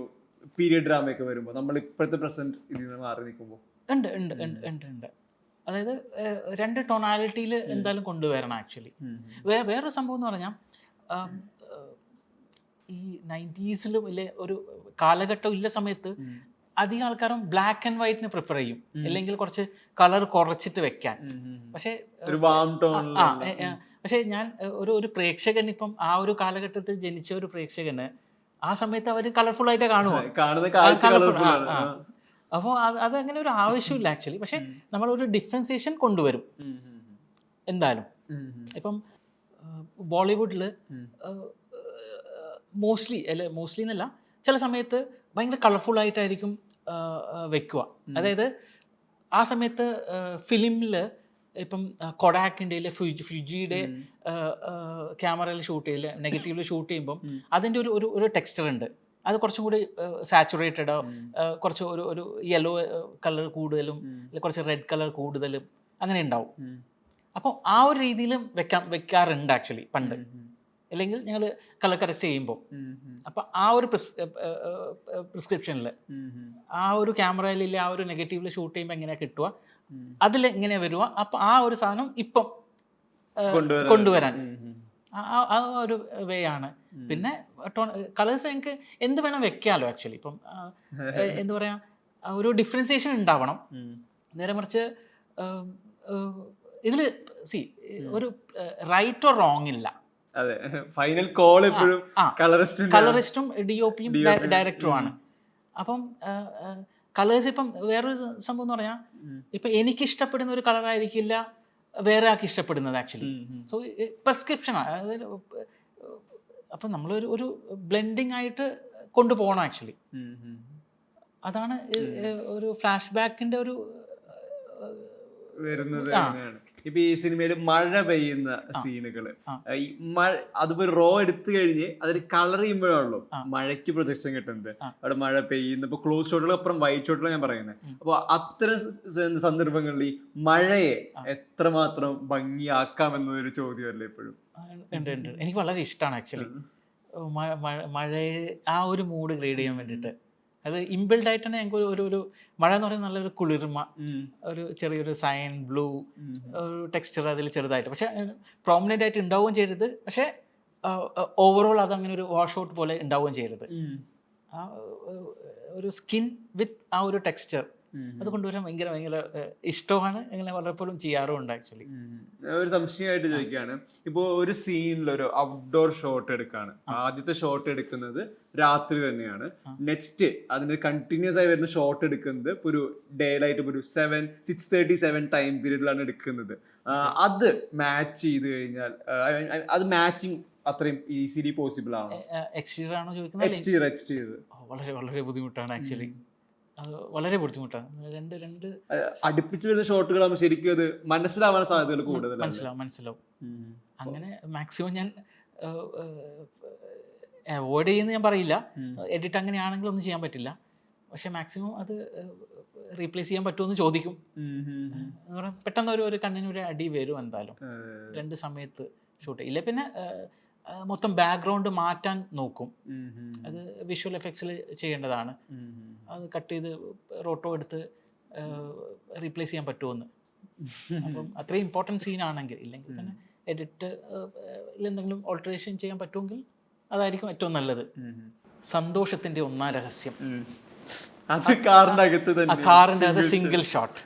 പീരിയഡ് ഡ്രാമയൊക്കെ വരുമ്പോൾ നമ്മൾ ഇപ്പോഴത്തെ പ്രസന്റ് ഇതിൽ നിന്ന് മാറി നിൽക്കുമ്പോൾ ഉണ്ട്. അതായത് രണ്ട് ടൊണാലിറ്റിയിൽ എന്തായാലും കൊണ്ടുവരണം ആക്ച്വലി. വേറൊരു സംഭവം എന്ന് പറഞ്ഞാൽ, ഈ 90s ഇല്ലേ ഒരു കാലഘട്ടം ഇല്ല സമയത്ത് അധികം ആൾക്കാരും ബ്ലാക്ക് ആൻഡ് വൈറ്റിന് പ്രിഫർ ചെയ്യും, അല്ലെങ്കിൽ കുറച്ച് കളർ കുറച്ചിട്ട് വെക്കാൻ. പക്ഷേ ഞാൻ ഒരു പ്രേക്ഷകൻ, ഇപ്പം ആ ഒരു കാലഘട്ടത്തിൽ ജനിച്ച ഒരു പ്രേക്ഷകന് ആ സമയത്ത് അവർ കളർഫുൾ ആയിട്ട് അപ്പോൾ അതങ്ങനെ ഒരു ആവശ്യമില്ല ആക്ച്വലി. പക്ഷെ നമ്മളൊരു ഡിഫറൻസിയേഷൻ കൊണ്ടുവരും എന്തായാലും. ഇപ്പം ബോളിവുഡിൽ മോസ്റ്റ്ലി എന്നല്ല, ചില സമയത്ത് ഭയങ്കര കളർഫുൾ ആയിട്ടായിരിക്കും വെക്കുക. അതായത് ആ സമയത്ത് ഫിലിമിൽ ഇപ്പം കൊഡാക്കിൻ്റെ അല്ലെ ഫ്യൂജിയുടെ ക്യാമറയിൽ ഷൂട്ട് ചെയ്യില്ല, നെഗറ്റീവിൽ ഷൂട്ട് ചെയ്യുമ്പം അതിൻ്റെ ഒരു ടെക്സ്ചർ ഉണ്ട്. അത് കുറച്ചും കൂടി സാച്ചുറേറ്റഡോ, കുറച്ച് ഒരു യെല്ലോ കളർ കൂടുതലും, കുറച്ച് റെഡ് കളർ കൂടുതലും അങ്ങനെ ഉണ്ടാവും. അപ്പോൾ ആ ഒരു രീതിയിലും വെക്കാറുണ്ട് ആക്ച്വലി പണ്ട്. അല്ലെങ്കിൽ ഞങ്ങൾ കളർ കറക്റ്റ് ചെയ്യുമ്പോൾ, അപ്പം ആ ഒരു പ്രിസ്ക്രിപ്ഷനിൽ ആ ഒരു ക്യാമറയിൽ ആ ഒരു നെഗറ്റീവിൽ ഷൂട്ട് ചെയ്യുമ്പോൾ എങ്ങനെയാണ് കിട്ടുക, അതിൽ എങ്ങനെയാണ് വരിക, അപ്പം ആ ഒരു സാധനം ഇപ്പം കൊണ്ടുവരാൻ ആ ഒരു വേ ആണ്. പിന്നെ കളേഴ്സ് എനിക്ക് എന്ത് വേണം വെക്കാമല്ലോ ആക്ച്വലി. ഇപ്പം എന്താ പറയുക, ഒരു ഡിഫറൻസിയേഷൻ ഉണ്ടാവണം. നേരെ മറിച്ച് ഇതിൽ ഒരു റൈറ്റ് ഓർ റോങ് ഇല്ല. ഫൈനൽ കോൾ എപ്പോഴും കളറിസ്റ്റും DOPയും ഡയറക്ടറും ആണ്. അപ്പം കളേഴ്സ് ഇപ്പം വേറൊരു സംഭവം എന്ന് പറഞ്ഞാൽ, ഇപ്പം എനിക്ക് ഇഷ്ടപ്പെടുന്ന ഒരു കളറായിരിക്കില്ല വേറെ ആൾക്ക് ഇഷ്ടപ്പെടുന്നത് ആക്ച്വലി. സോ പ്രിസ്ക്രിപ്ഷനാണ്. അതായത് അപ്പം നമ്മളൊരു ബ്ലെൻഡിങ് ആയിട്ട് കൊണ്ടുപോകണം ആക്ച്വലി. അതാണ് ഒരു ഫ്ലാഷ് ബാക്കിൻ്റെ ഒരു വരുന്നത്. ഇപ്പൊ ഈ സിനിമയിൽ മഴ പെയ്യുന്ന സീനുകള്, ഈ മഴ അതിപ്പോ റോ എടുത്തു കഴിഞ്ഞ് അതിൽ കളർ ചെയ്യുമ്പോഴാണല്ലോ മഴയ്ക്ക് പ്രൊജക്ഷൻ കിട്ടുന്നത്. അവിടെ മഴ പെയ്യുന്ന ഇപ്പൊ ക്ലോസ് ഷോട്ടുകൾ അപ്പുറം വൈറ്റ് ഷോട്ടുകൾ ഞാൻ പറയുന്നത്. അപ്പൊ അത്തരം സന്ദർഭങ്ങളിൽ ഈ മഴയെ എത്രമാത്രം ഭംഗിയാക്കാം എന്നതൊരു ചോദ്യമല്ലേ എപ്പോഴും? ഉണ്ട്. എനിക്ക് വളരെ ഇഷ്ടമാണ് ആക്ച്വലി മഴയെ ആ ഒരു മൂഡ് ക്രിയേറ്റ് ചെയ്യാൻ വേണ്ടിയിട്ട്. അത് ഇൻബിൽഡ് ആയിട്ട് തന്നെ ഞങ്ങൾക്ക് ഒരു മഴ എന്ന് പറയുന്നത് നല്ലൊരു കുളിർമ, ഒരു ചെറിയൊരു സയൻ ബ്ലൂ ഒരു ടെക്സ്ചർ അതിൽ ചെറുതായിട്ട്, പക്ഷെ പ്രോമിനൻ്റ് ആയിട്ട് ഉണ്ടാവുകയും ചെയ്യരുത്. പക്ഷേ ഓവറോൾ അതങ്ങനെ ഒരു വാഷ് ഔട്ട് പോലെ ഉണ്ടാവുകയും ചെയ്യരുത്. ആ ഒരു സ്കിൻ വിത്ത് ആ ഒരു ടെക്സ്ചർ അത് കൊണ്ടുവരാൻ ഭയങ്കര ഇഷ്ടമാണ്. അങ്ങനെ പലപ്പോഴും ചെയ്യാറുമുണ്ട് ആക്ച്വലി. ഒരു സംശയമായിട്ട് ചോദിക്കുകയാണ്, ഇപ്പോൾ ഒരു സീനിൽ ഒരു ഔട്ട്ഡോർ ഷോട്ട് എടുക്കുകയാണ്. ആദ്യത്തെ ഷോട്ട് എടുക്കുന്നത് രാത്രി തന്നെയാണ്. നെക്സ്റ്റ് അതിന് കണ്ടിന്യൂസ് ആയി വരുന്ന ഷോട്ട് എടുക്കുന്നത് ഇപ്പോൾ ഒരു ഡേ ലൈറ്റ്, ഇപ്പോൾ ഒരു 6:37 ടൈം പീരീഡിലാണ് എടുക്കുന്നത്. അത് മാച്ച് ചെയ്ത് കഴിഞ്ഞാൽ അത് മാച്ചിങ് അത്രയും ഈസിലി പോസിബിൾ ആണോ? എക്സ്റ്റീരിയർ ആണോ ചോദിക്കുന്നത്? എക്സ്റ്റീരിയർ വളരെ ബുദ്ധിമുട്ടാണ് ആക്ച്വലി. അത് വളരെ ബുദ്ധിമുട്ടാണ്. രണ്ട് അടുപ്പിച്ച് വരുന്ന ഷോട്ടുകളാകുമ്പോൾ ശരിക്കും അത് മനസ്സിലാവാൻ സാധ്യതകൾ കൂടുതൽ. മനസ്സിലാവും. അങ്ങനെ മാക്സിമം ഞാൻ അവോയ്ഡ് ചെയ്യുന്ന ഞാൻ പറയില്ല. എഡിറ്റ് അങ്ങനെയാണെങ്കിൽ ഒന്നും ചെയ്യാൻ പറ്റില്ല. പക്ഷെ മാക്സിമം അത് റീപ്ലേസ് ചെയ്യാൻ പറ്റുമെന്ന് ചോദിക്കും. പെട്ടെന്ന് ഒരു കണ്ണിന് ഒരു അടി വരും എന്തായാലും രണ്ട് സമയത്ത് ഷൂട്ട്. ഇല്ല പിന്നെ മൊത്തം ബാക്ക്ഗ്രൗണ്ട് മാറ്റാൻ നോക്കും. അത് വിഷ്വൽ എഫക്ട്സിൽ ചെയ്യേണ്ടതാണ്. അത് കട്ട് ചെയ്ത് റോട്ടോ എടുത്ത് റീപ്ലേസ് ചെയ്യാൻ പറ്റുമെന്ന്. അപ്പം അത്രയും ഇമ്പോർട്ടൻറ്റ് സീനാണെങ്കിൽ, ഇല്ലെങ്കിൽ തന്നെ എഡിറ്റ് എന്തെങ്കിലും ഓൾട്ടറേഷൻ ചെയ്യാൻ പറ്റുമെങ്കിൽ അതായിരിക്കും ഏറ്റവും നല്ലത്. സന്തോഷത്തിൻ്റെ ഒന്നാം രഹസ്യം അത് കാറിൻ്റെ അകത്ത് ആ കാറിൻ്റെ അത് സിംഗിൾ ഷോട്ട്,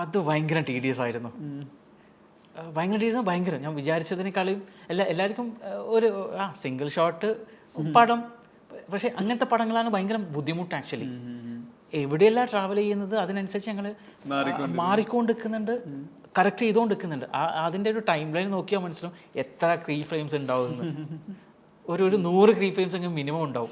അത് ഭയങ്കര ടീഡിയസ് ആയിരുന്നു. ഭയങ്കര ഞാൻ വിചാരിച്ചതിനേക്കാളും എല്ലാവർക്കും ഒരു സിംഗിൾ ഷോട്ട് പടം, പക്ഷെ അങ്ങനത്തെ പടങ്ങളാണ് ഭയങ്കര ബുദ്ധിമുട്ട് ആക്ച്വലി. എവിടെയെല്ലാം ട്രാവൽ ചെയ്യുന്നത് അതിനനുസരിച്ച് ഞങ്ങൾ മാറിക്കൊണ്ടിരിക്കുന്നുണ്ട്, കറക്റ്റ് ചെയ്തുകൊണ്ടിരിക്കുന്നുണ്ട്. അതിൻ്റെ ഒരു ടൈം ലൈൻ നോക്കിയാൽ മനസ്സിലാവും എത്ര ക്രീ ഫ്രെയിംസ് ഉണ്ടാവും. ഒരു 100 ക്രീ ഫ്രെയിംസ് എങ്കിലും മിനിമം ഉണ്ടാവും.